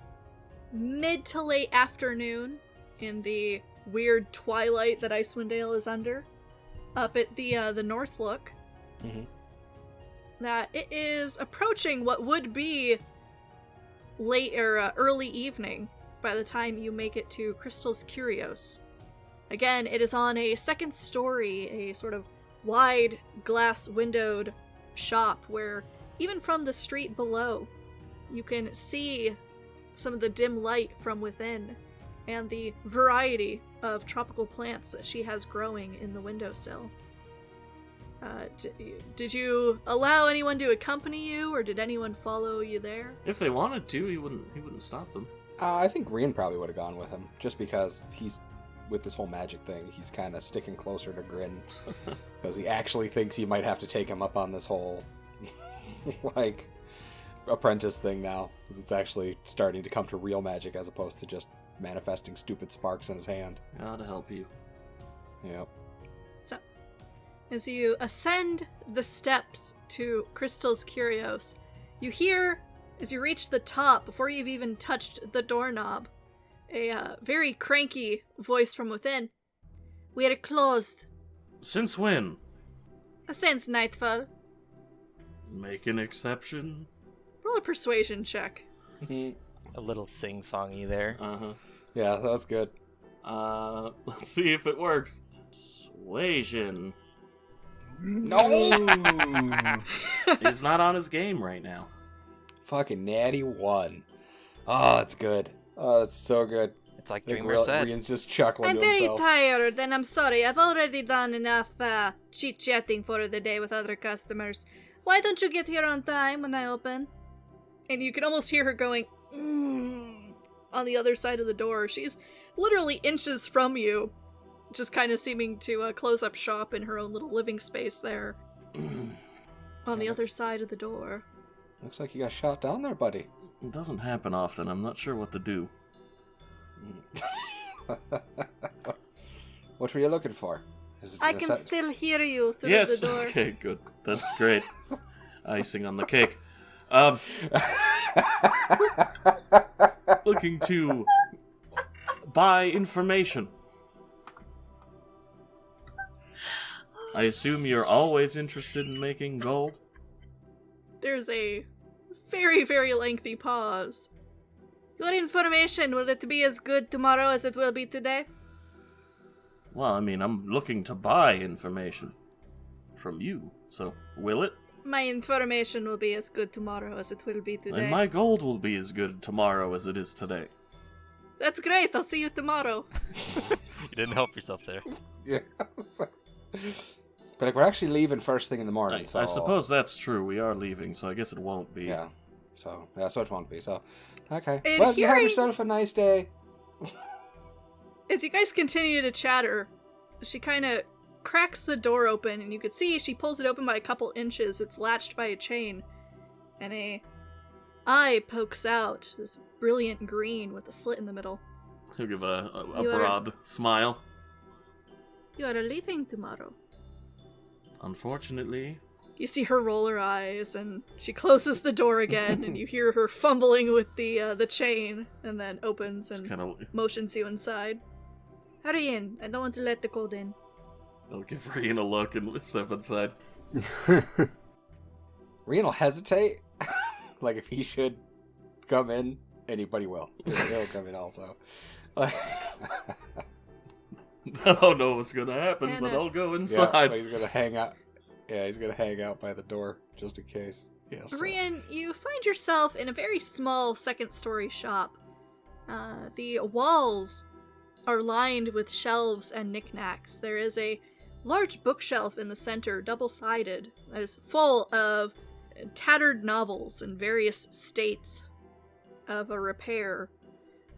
mid to late afternoon in the weird twilight that Icewind Dale is under, up at the North Look, that it is approaching what would be late or early evening by the time you make it to Crystal's Curios. Again, it is on a second story, a sort of wide glass windowed shop where even from the street below you can see some of the dim light from within and the variety of tropical plants that she has growing in the windowsill. Did you allow anyone to accompany you, or did anyone follow you there? If they wanted to, he wouldn't stop them. I think Rian probably would have gone with him, just because he's, with this whole magic thing, he's kind of sticking closer to Grin, because he actually thinks he might have to take him up on this whole, like, apprentice thing now. It's actually starting to come to real magic as opposed to just manifesting stupid sparks in his hand. Gotta help you. Yep. So, as you ascend the steps to Crystal's Curios, you hear, as you reach the top, before you've even touched the doorknob, a very cranky voice from within. "We're closed. Since when? Since nightfall." Make an exception. Roll a persuasion check. A little sing-songy there. Uh-huh. Yeah, that was good. Let's see if it works. Persuasion. No! He's not on his game right now. Fucking natty 1. Oh, it's good. Oh, it's so good. It's like I think Dreamer said. Rian's just chuckling I'm to very himself. tired, and I'm sorry. I've already done enough chit-chatting for the day with other customers. Why don't you get here on time when I open? And you can almost hear her going, on the other side of the door. She's literally inches from you, just kind of seeming to close up shop in her own little living space there. On the other side of the door. Looks like you got shot down there, buddy. It doesn't happen often. I'm not sure what to do. What were you looking for? Is it I an can ascent- still hear you through Yes. the door. Okay. Good. That's great. Icing on the cake. Looking to buy information. I assume you're always interested in making gold? There's a very, very lengthy pause. Your information, will it be as good tomorrow as it will be today? Well, I mean, I'm looking to buy information from you, so will it? My information will be as good tomorrow as it will be today. And my gold will be as good tomorrow as it is today. That's great, I'll see you tomorrow. You didn't help yourself there. Yeah. But like, we're actually leaving first thing in the morning, so... I suppose that's true. We are leaving, so I guess it won't be. Yeah. So it won't be, so... Okay. And Well, you have hearing- yourself a nice day. As you guys continue to chatter, she kind of cracks the door open, and you can see she pulls it open by a couple inches. It's latched by a chain, and a eye pokes out, this brilliant green with a slit in the middle. He'll give a You are- broad smile. You are leaving tomorrow. Unfortunately, You see her roll her eyes, and she closes the door again, and you hear her fumbling with the chain, and then opens it's and kind of. motions you inside. Hurry in, I don't want to let the cold in. I'll give Rian a look and step inside. Rian will hesitate. Like, if he should come in, anybody will. He'll come in also. I don't know what's gonna happen, And, but I'll go Yeah, inside. but he's gonna hang out. Yeah, he's gonna hang out by the door, just in case. Yes. Rian, you find yourself in a very small second-story shop. The walls are lined with shelves and knickknacks. There is a large bookshelf in the center, double-sided, that is full of tattered novels in various states of a repair.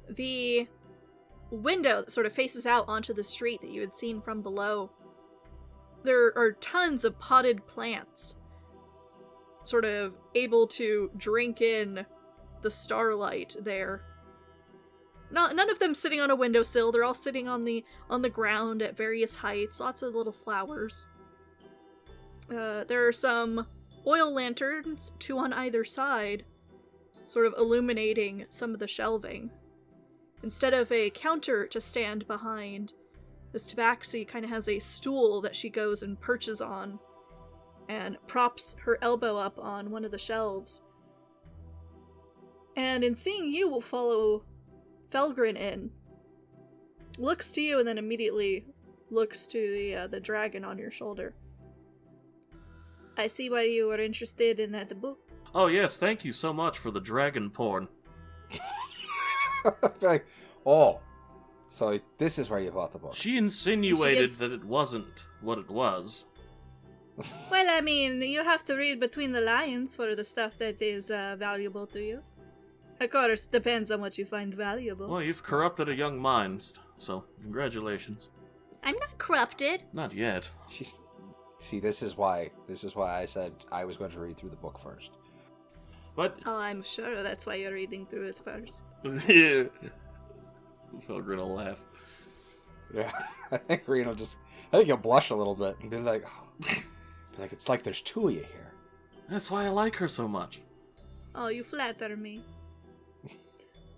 The window that sort of faces out onto the street that you had seen from below, there are tons of potted plants, sort of able to drink in the starlight there. None of them sitting on a windowsill. They're all sitting on the ground at various heights. Lots of little flowers. There are some oil lanterns, two on either side, sort of illuminating some of the shelving. Instead of a counter to stand behind, this tabaxi kind of has a stool that she goes and perches on and props her elbow up on one of the shelves. And in seeing you, will follow Felgrin in. Looks to you and then immediately looks to the dragon on your shoulder. I see why you were interested in that book. Oh yes, thank you so much for the dragon porn. Like, oh, so this is where you bought the book. She insinuated gives- that it wasn't what it was. Well, I mean, you have to read between the lines for the stuff that is valuable to you. Of course, depends on what you find valuable. Well, you've corrupted a young mind, so congratulations. I'm not corrupted. Not yet. See, this is why I said I was going to read through the book first. But Oh, I'm sure that's why you're reading through it first. yeah, Felgrin will laugh. Yeah, I think Rian will I think he'll blush a little bit and be like, it's like there's two of you here. That's why I like her so much. Oh, you flatter me.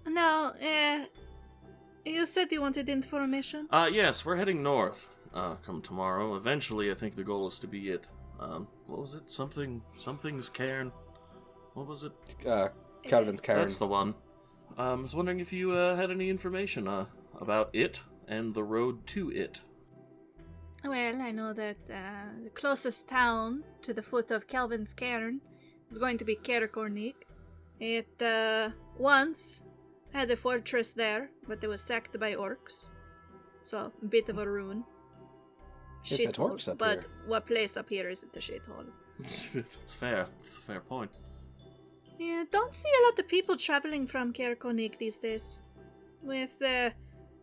Now, you said you wanted information? Yes, we're heading north. Come tomorrow. Eventually, I think the goal is to be at, what was it? Something's cairn. What was it? Calvin's Cairn. That's the one. I was wondering if you had any information about it and the road to it. Well, I know that the closest town to the foot of Calvin's Cairn is going to be Kerkornik. It once had a fortress there, but it was sacked by orcs. So, a bit of a ruin. We've had Shithole. orcs up But here. what place up here isn't a shithole? That's fair. That's a fair point. Yeah, don't see a lot of people traveling from Kerkonig these days. With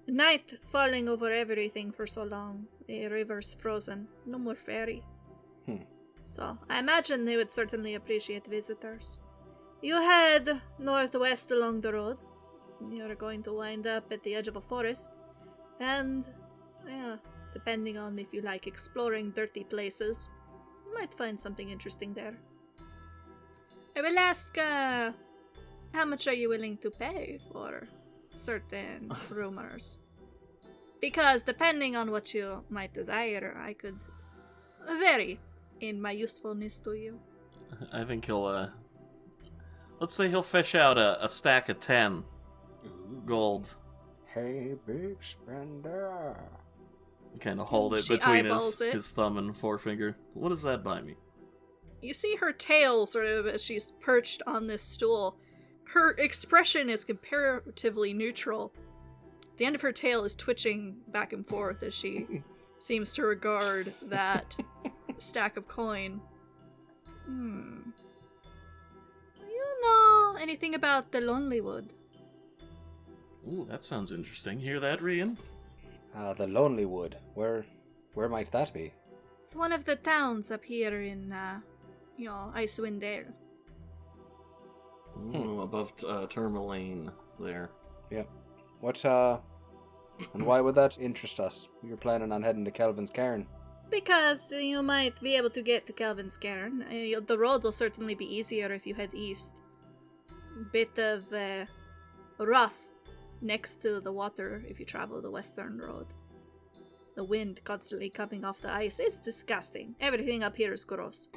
night falling over everything for so long, the river's frozen, no more ferry. So, I imagine they would certainly appreciate visitors. You head northwest along the road. You're going to wind up at the edge of a forest. And, yeah, depending on if you like exploring dirty places, you might find something interesting there. I will ask, how much are you willing to pay for certain rumors? Because depending on what you might desire, I could vary in my usefulness to you. I think he'll, let's say he'll fish out a stack of 10 gold. Hey, big spender. Kind of hold it She between eyeballs it. his thumb and forefinger. What does that buy me? You see her tail sort of as she's perched on this stool. Her expression is comparatively neutral. The end of her tail is twitching back and forth as she seems to regard that stack of coin. You know anything about the Lonely Wood? Ooh, that sounds interesting. Hear that, Rian? The Lonely Wood. Where might that be? It's one of the towns up here in, Icewind Dale. Ooh, above Tourmaline there. Yeah. What, and why would that interest us? We were planning on heading to Kelvin's Cairn. Because you might be able to get to Kelvin's Cairn. The road will certainly be easier if you head east. Bit of rough next to the water if you travel the western road. The wind constantly coming off the ice. It's disgusting. Everything up here is gross.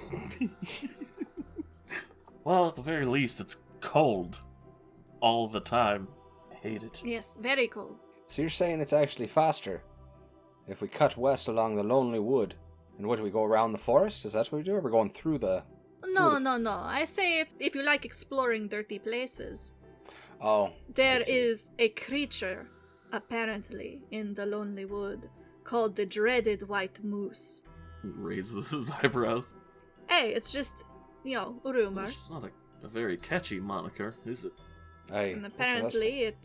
Well, at the very least, it's cold. All the time. I hate it. Yes, very cold. So you're saying it's actually faster if we cut west along the Lonely Wood? And what, do we go around the forest? Is that what we do? Or we're going through the... No. I say if you like exploring dirty places. Oh. There is a creature, apparently, in the Lonely Wood called the Dreaded White Moose. He raises his eyebrows. Hey, it's just, rumor. It's just not a very catchy moniker, is it? Aye. And apparently it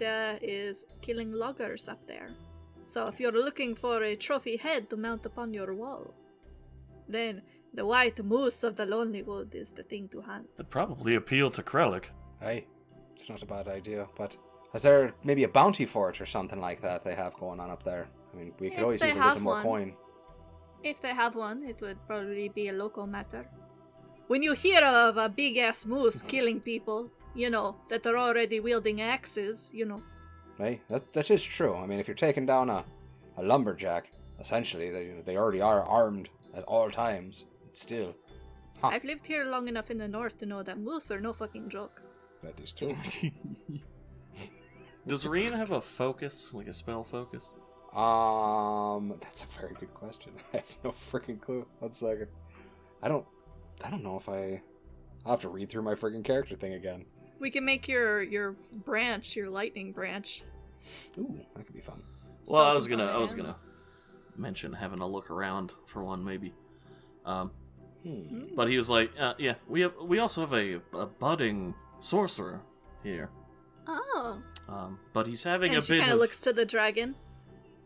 is killing loggers up there. So if you're looking for a trophy head to mount upon your wall, then the White Moose of the Lonely Wood is the thing to hunt. It'd probably appeal to Krellick. Aye. It's not a bad idea, but... Is there maybe a bounty for it or something like that they have going on up there? I mean, we could If always they use a little have more one. coin. If they have one, it would probably be a local matter. When you hear of a big-ass moose killing people, that they're already wielding axes, Right? That is true. I mean, if you're taking down a lumberjack, essentially, they already are armed at all times. Still. Huh. I've lived here long enough in the north to know that moose are no fucking joke. That is true. Does Rian have a focus, like a spell focus? That's a very good question. I have no freaking clue. 1 second. I don't know if I'll have to read through my freaking character thing again. We can make your branch, your lightning branch. Ooh, that could be fun. Well, I was Spell gonna component. mention having a look around for one, maybe. But he was like, yeah, we also have a budding sorcerer here. Oh. But he's having And a she bit kind of... of looks to the dragon.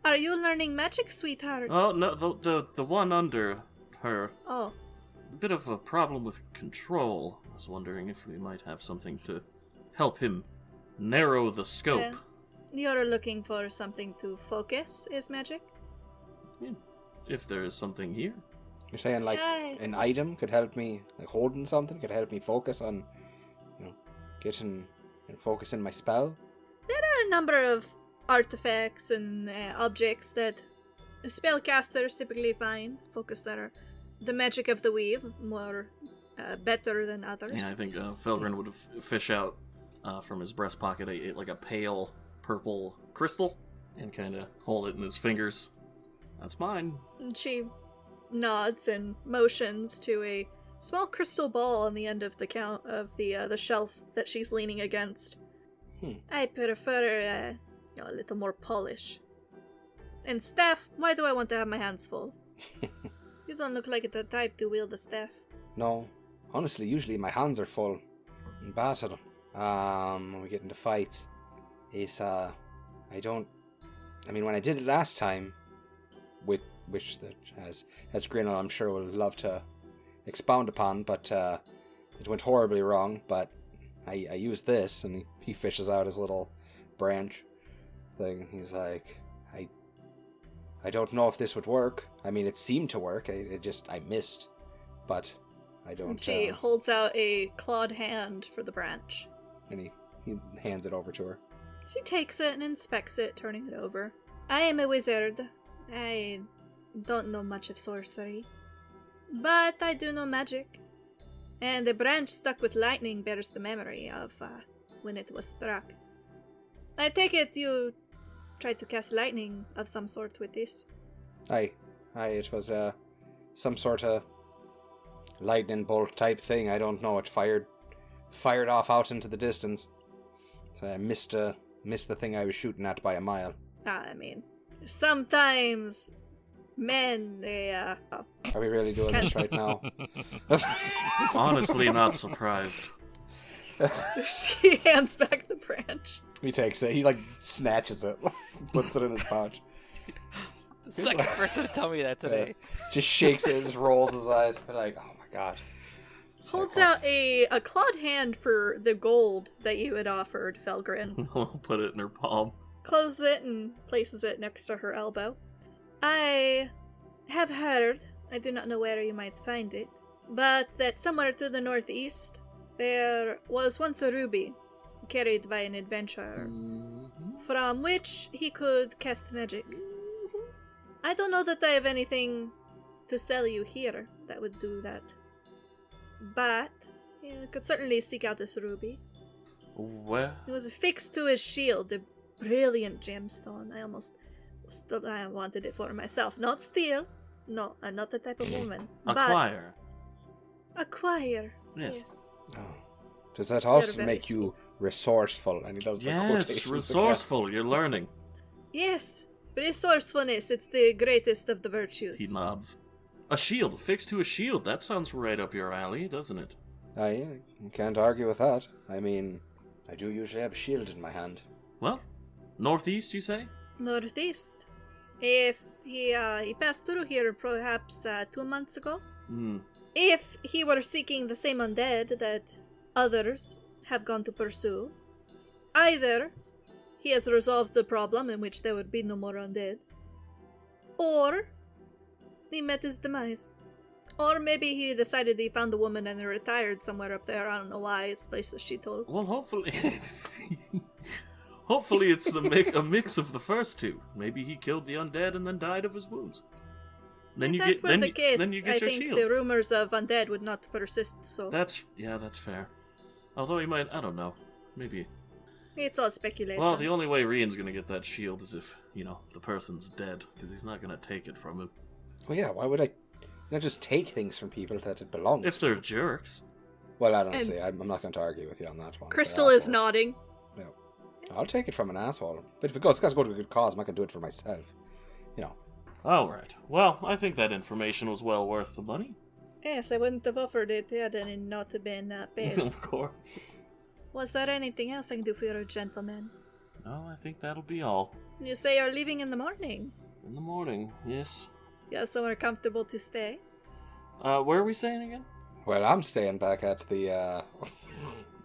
Are you learning magic, sweetheart? Oh, no, the one under her. Oh. A bit of a problem with control. I was wondering if we might have something to help him narrow the scope. You're looking for something to focus, is magic? Yeah, if there is something here. You're saying like Yeah. an item could help me, like holding something could help me focus on, getting and focusing my spell? There are a number of artifacts and objects that spellcasters typically find, focus that are the magic of the weave, more better than others. Yeah, I think Felgren would fish out from his breast pocket like a pale purple crystal and kind of hold it in his fingers. That's mine. And she nods and motions to a small crystal ball on the end of the shelf that she's leaning against. I prefer a little more polish. And staff, why do I want to have my hands full? You don't look like the type to wield a staff. No. Honestly, usually my hands are full in battle. When we get into fights. It's, when I did it last time, which as Grinnell I'm sure will love to expound upon, but it went horribly wrong, but I used this, and he fishes out his little branch thing. He's like, I don't know if this would work. I mean, it seemed to work. I missed, but I don't. And she holds out a clawed hand for the branch. And he hands it over to her. She takes it and inspects it, turning it over. I am a wizard. I don't know much of sorcery, but I do know magic. And the branch stuck with lightning bears the memory of when it was struck. I take it you tried to cast lightning of some sort with this. Aye, it was some sort of lightning bolt type thing. I don't know. It fired off out into the distance. So I missed the thing I was shooting at by a mile. I mean, sometimes men, they Are we really doing this right now? Honestly, not surprised. She hands back the branch. He takes it. He snatches it, puts it in his pouch. Second person to tell me that today. Just shakes it, just rolls his eyes. But oh my god. Holds out a clawed hand for the gold that you had offered, Felgrin. I'll put it in her palm. Closes it and places it next to her elbow. I have heard, I do not know where you might find it, but that somewhere to the northeast, there was once a ruby carried by an adventurer, from which he could cast magic. I don't know that I have anything to sell you here that would do that, but I could certainly seek out this ruby. Where? It was affixed to his shield, a brilliant gemstone. I wanted it for myself. Not steal. No, I'm not the type of woman. Acquire. Acquire. Yes. Oh. Does that also very make you resourceful? And he does the Yes, quotations resourceful. You're learning. Yes, resourcefulness. It's the greatest of the virtues. He nods. A shield. Fixed to a shield. That sounds right up your alley, doesn't it? Yeah, you can't argue with that. I mean, I do usually have a shield in my hand. Well, northeast, you say? Northeast. If he passed through here perhaps 2 months ago. If he were seeking the same undead that others have gone to pursue, either he has resolved the problem in which there would be no more undead, or he met his demise. Or maybe he decided he found a woman and retired somewhere up there. I don't know why. It's places she told. Well, hopefully... Hopefully it's a mix of the first two. Maybe he killed the undead and then died of his wounds. Then you get the case, then you get I your think shield. the rumors of undead would not persist, so... That's fair. Although he might, I don't know. Maybe. It's all speculation. Well, the only way Rian's gonna get that shield is if, the person's dead, because he's not gonna take it from him. Well, yeah, why would I not just take things from people that it belongs If they're jerks. Well, I don't say. I'm not going to argue with you on that one. Crystal is nodding. Yeah. I'll take it from an asshole. But if it goes, it's got to go to a good cause. I'm not going to do it for myself. Alright. Well, I think that information was well worth the money. Yes, I wouldn't have offered it had it not been paid. Of course. Was there anything else I can do for you, gentlemen? No, I think that'll be all. You say you're leaving in the morning. In the morning, yes. You have somewhere comfortable to stay? Where are we staying again? Well, I'm staying back at the,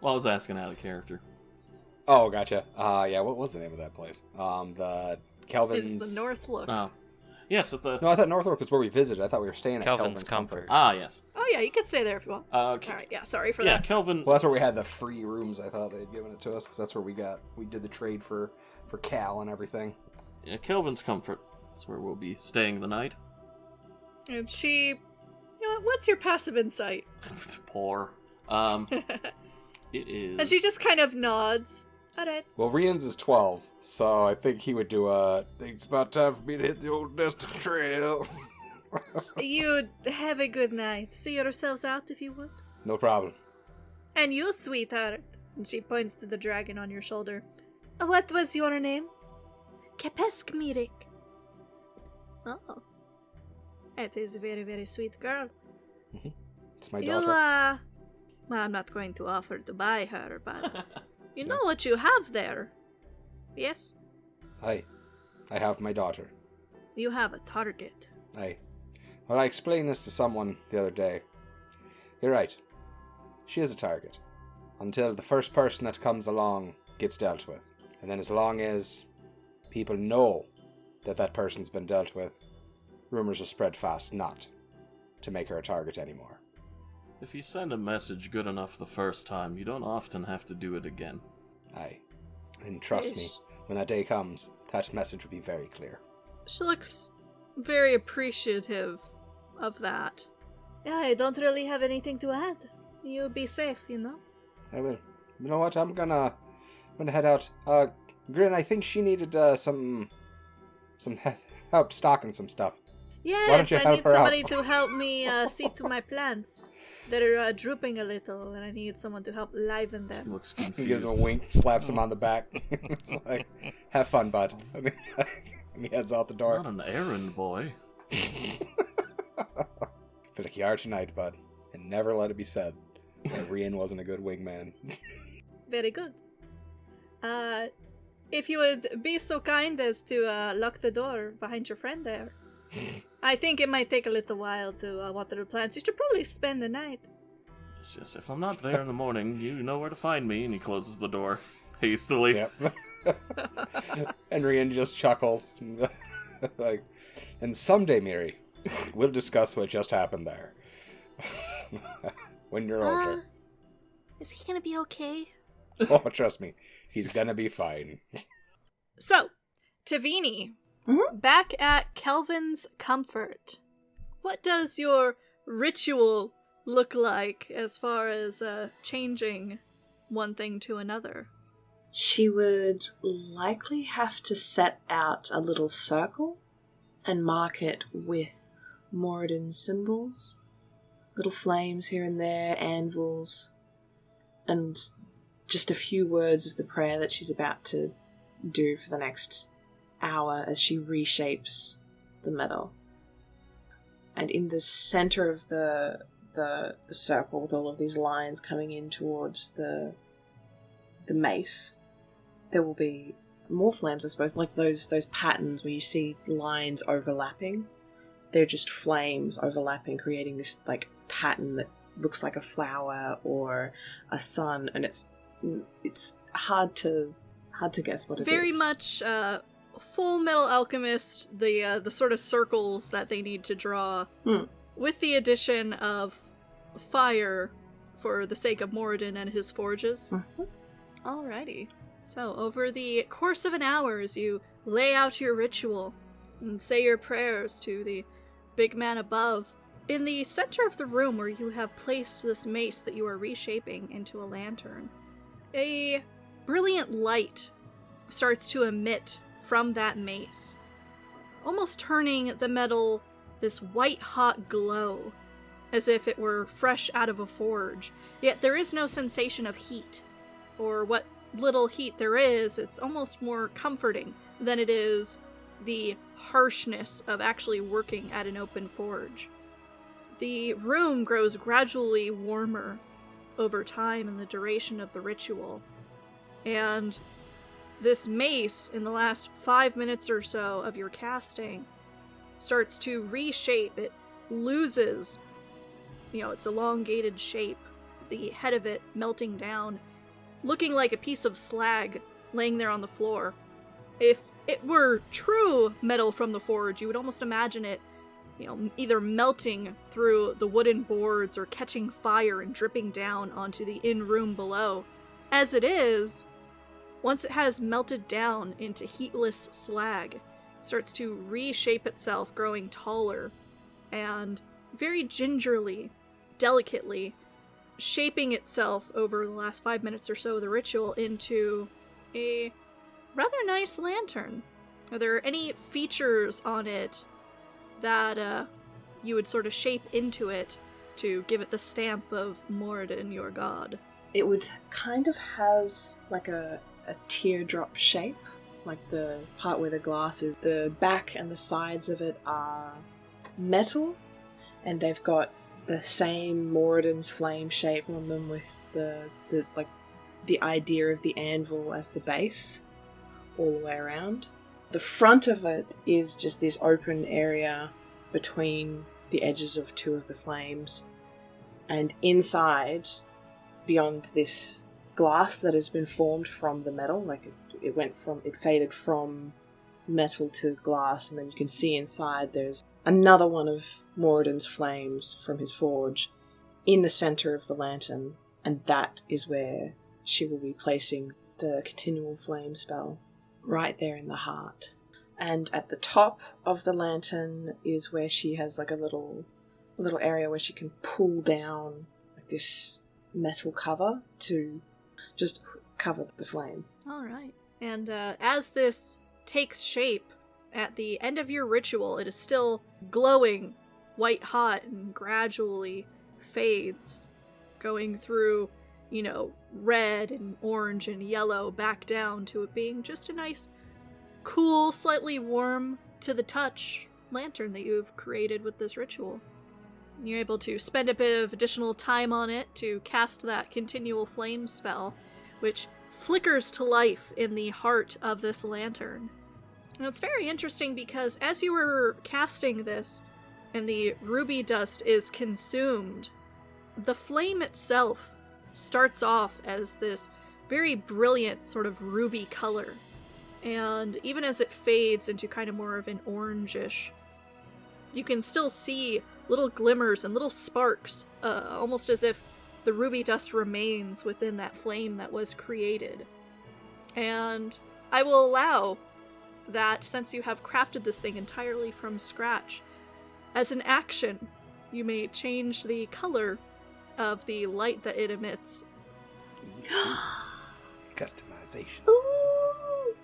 Well, I was asking out of character. Oh, gotcha. Yeah, what was the name of that place? The Kelvin's... It's the North Look. Oh. Yes, at the... No, I thought Northwark was where we visited. I thought we were staying at Kelvin's Kelvin's Comfort. Ah, yes. Oh yeah, you could stay there if you want. Okay. Alright, yeah, sorry for Yeah, that. Kelvin... Well, that's where we had the free rooms. I thought they'd given it to us, because that's where we did the trade for Cal and everything. Yeah, Kelvin's Comfort. That's where we'll be staying the night. And she... what's your passive insight? Poor. It is... And she just kind of nods. Alright. Well, Rian's is 12, so I think he would do think it's about time for me to hit the old Destin Trail. You have a good night. See yourselves out if you would. No problem. And you, sweetheart. And she points to the dragon on your shoulder. What was your name? Kepeskmirik. Oh. That is a very, very sweet girl. It's my You, daughter. well, I'm not going to offer to buy her, but you know what you have there. Yes? I have my daughter. You have a target. Well, I explained this to someone the other day. You're right. She is a target. Until the first person that comes along gets dealt with. And then as long as people know that that person's been dealt with, rumors will spread fast not to make her a target anymore. If you send a message good enough the first time, you don't often have to do it again. Aye. And trust me, when that day comes, that message will be very clear. She looks very appreciative of that. Yeah, I don't really have anything to add. You be safe, you know? I will. You know what? I'm gonna head out. Grin, I think she needed some help stocking some stuff. Why don't Yes, you I help need her out? somebody to help me see to my plants. They're drooping a little, and I need someone to help liven them. Looks He gives confused. him a wink, slaps him on the back. It's like, have fun, bud. And he heads out the door. Not an errand boy. Feel like you are tonight, bud. And never let it be said that Rian wasn't a good wingman. Very good. If you would be so kind as to lock the door behind your friend there. I think it might take a little while to water the plants. You should probably spend the night. Yes, if I'm not there in the morning, you know where to find me. And he closes the door hastily. Yep. And Rian just chuckles. Like, and someday, Miri, we'll discuss what just happened there. When you're older. Is he gonna be okay? Oh, trust me, he's gonna be fine. So, Tavini, back at Kelvin's Comfort, what does your ritual look like as far as changing one thing to another? She would likely have to set out a little circle and mark it with Moradin symbols. Little flames here and there, anvils, and just a few words of the prayer that she's about to do for the next hour as she reshapes the metal. And in the center of the circle, with all of these lines coming in towards the mace, there will be more flames, I suppose, like those patterns where you see lines overlapping. They're just flames overlapping, creating this like pattern that looks like a flower or a sun, and it's hard to guess what it is. Very much Full Metal Alchemist, the sort of circles that they need to draw, with the addition of fire for the sake of Moradin and his forges. Alrighty. So, over the course of an hour, as you lay out your ritual and say your prayers to the big man above, in the center of the room where you have placed this mace that you are reshaping into a lantern, a brilliant light starts to emit from that mace, almost turning the metal this white-hot glow, as if it were fresh out of a forge. Yet there is no sensation of heat, or what little heat there is, it's almost more comforting than it is the harshness of actually working at an open forge. The room grows gradually warmer over time in the duration of the ritual, and this mace, in the last 5 minutes or so of your casting, starts to reshape. It loses, its elongated shape, the head of it melting down, looking like a piece of slag laying there on the floor. If it were true metal from the forge, you would almost imagine it, either melting through the wooden boards or catching fire and dripping down onto the in-room below. As it is, once it has melted down into heatless slag, it starts to reshape itself, growing taller, and very gingerly, delicately, shaping itself over the last 5 minutes or so of the ritual into a rather nice lantern. Are there any features on it that you would sort of shape into it to give it the stamp of Moradin, your god? it would kind of have like a teardrop shape, like the part where the glass is. The back and the sides of it are metal, and they've got the same Moradin's flame shape on them with the idea of the anvil as the base all the way around. The front of it is just this open area between the edges of two of the flames, and inside, beyond this glass that has been formed from the metal, like it faded from metal to glass, and then you can see inside there's another one of Moradin's flames from his forge in the center of the lantern, and that is where she will be placing the continual flame spell, right there in the heart. And at the top of the lantern is where she has like a little area where she can pull down like this metal cover to just cover the flame. All right. And as this takes shape, at the end of your ritual, it is still glowing white hot and gradually fades, going through, red and orange and yellow back down to it being just a nice, cool, slightly warm to the touch lantern that you've created with this ritual. You're able to spend a bit of additional time on it to cast that continual flame spell, which flickers to life in the heart of this lantern. Now, it's very interesting because as you were casting this and the ruby dust is consumed, the flame itself starts off as this very brilliant sort of ruby color. And even as it fades into kind of more of an orangish, you can still see little glimmers and little sparks, almost as if the ruby dust remains within that flame that was created. And I will allow that, since you have crafted this thing entirely from scratch, as an action, you may change the color of the light that it emits. Customization. Ooh!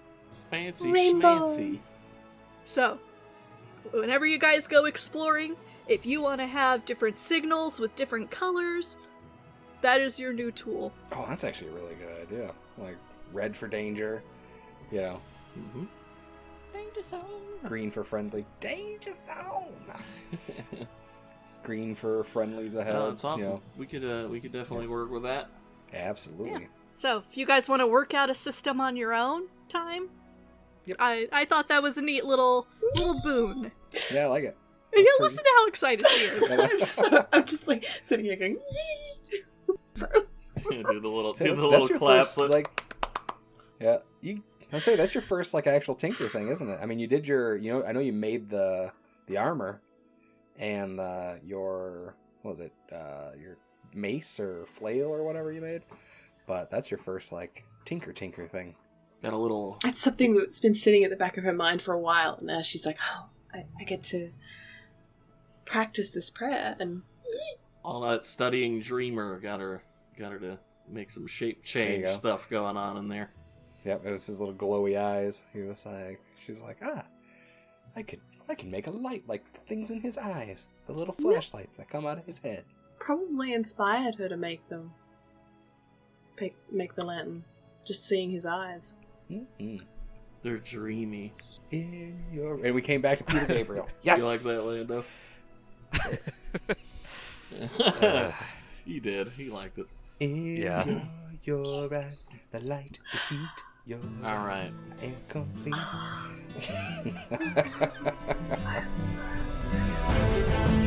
Fancy Rainbows. schmancy. So, whenever you guys go exploring, if you want to have different signals with different colors, that is your new tool. Oh, that's actually a really good idea. Like red for danger, Mm-hmm. Danger zone. green for friendly. Danger zone. Green for friendlies ahead. No, that's awesome. We could definitely work with that. Absolutely. So, if you guys want to work out a system on your own time, Yep. I thought that was a neat little boon. Yeah, I like it. Yeah, pretty- listen to how excited she is. I'm just like sitting here going, do the little That's your claps. first, yeah. I'd say that's your first actual tinker thing, isn't it? I mean, you did your, I know you made the armor and your your mace or flail or whatever you made, but that's your first tinker thing. Got a little. That's something that's been sitting at the back of her mind for a while, and now she's like, oh, I get to practice this prayer, and All that studying dreamer got her to make some shape change go. stuff going on in there. Yep, it was his little glowy eyes. She's like, I can make a light like the things in his eyes, the little flashlights that come out of his head. probably inspired her to make them. Make the lantern. Just seeing his eyes. Mm-hmm. They're dreamy. And we came back to Peter Gabriel. Yes! You like that, Lando? He did. He liked it. In your eyes, the light, the heat, your All right. and complete. I'm sorry.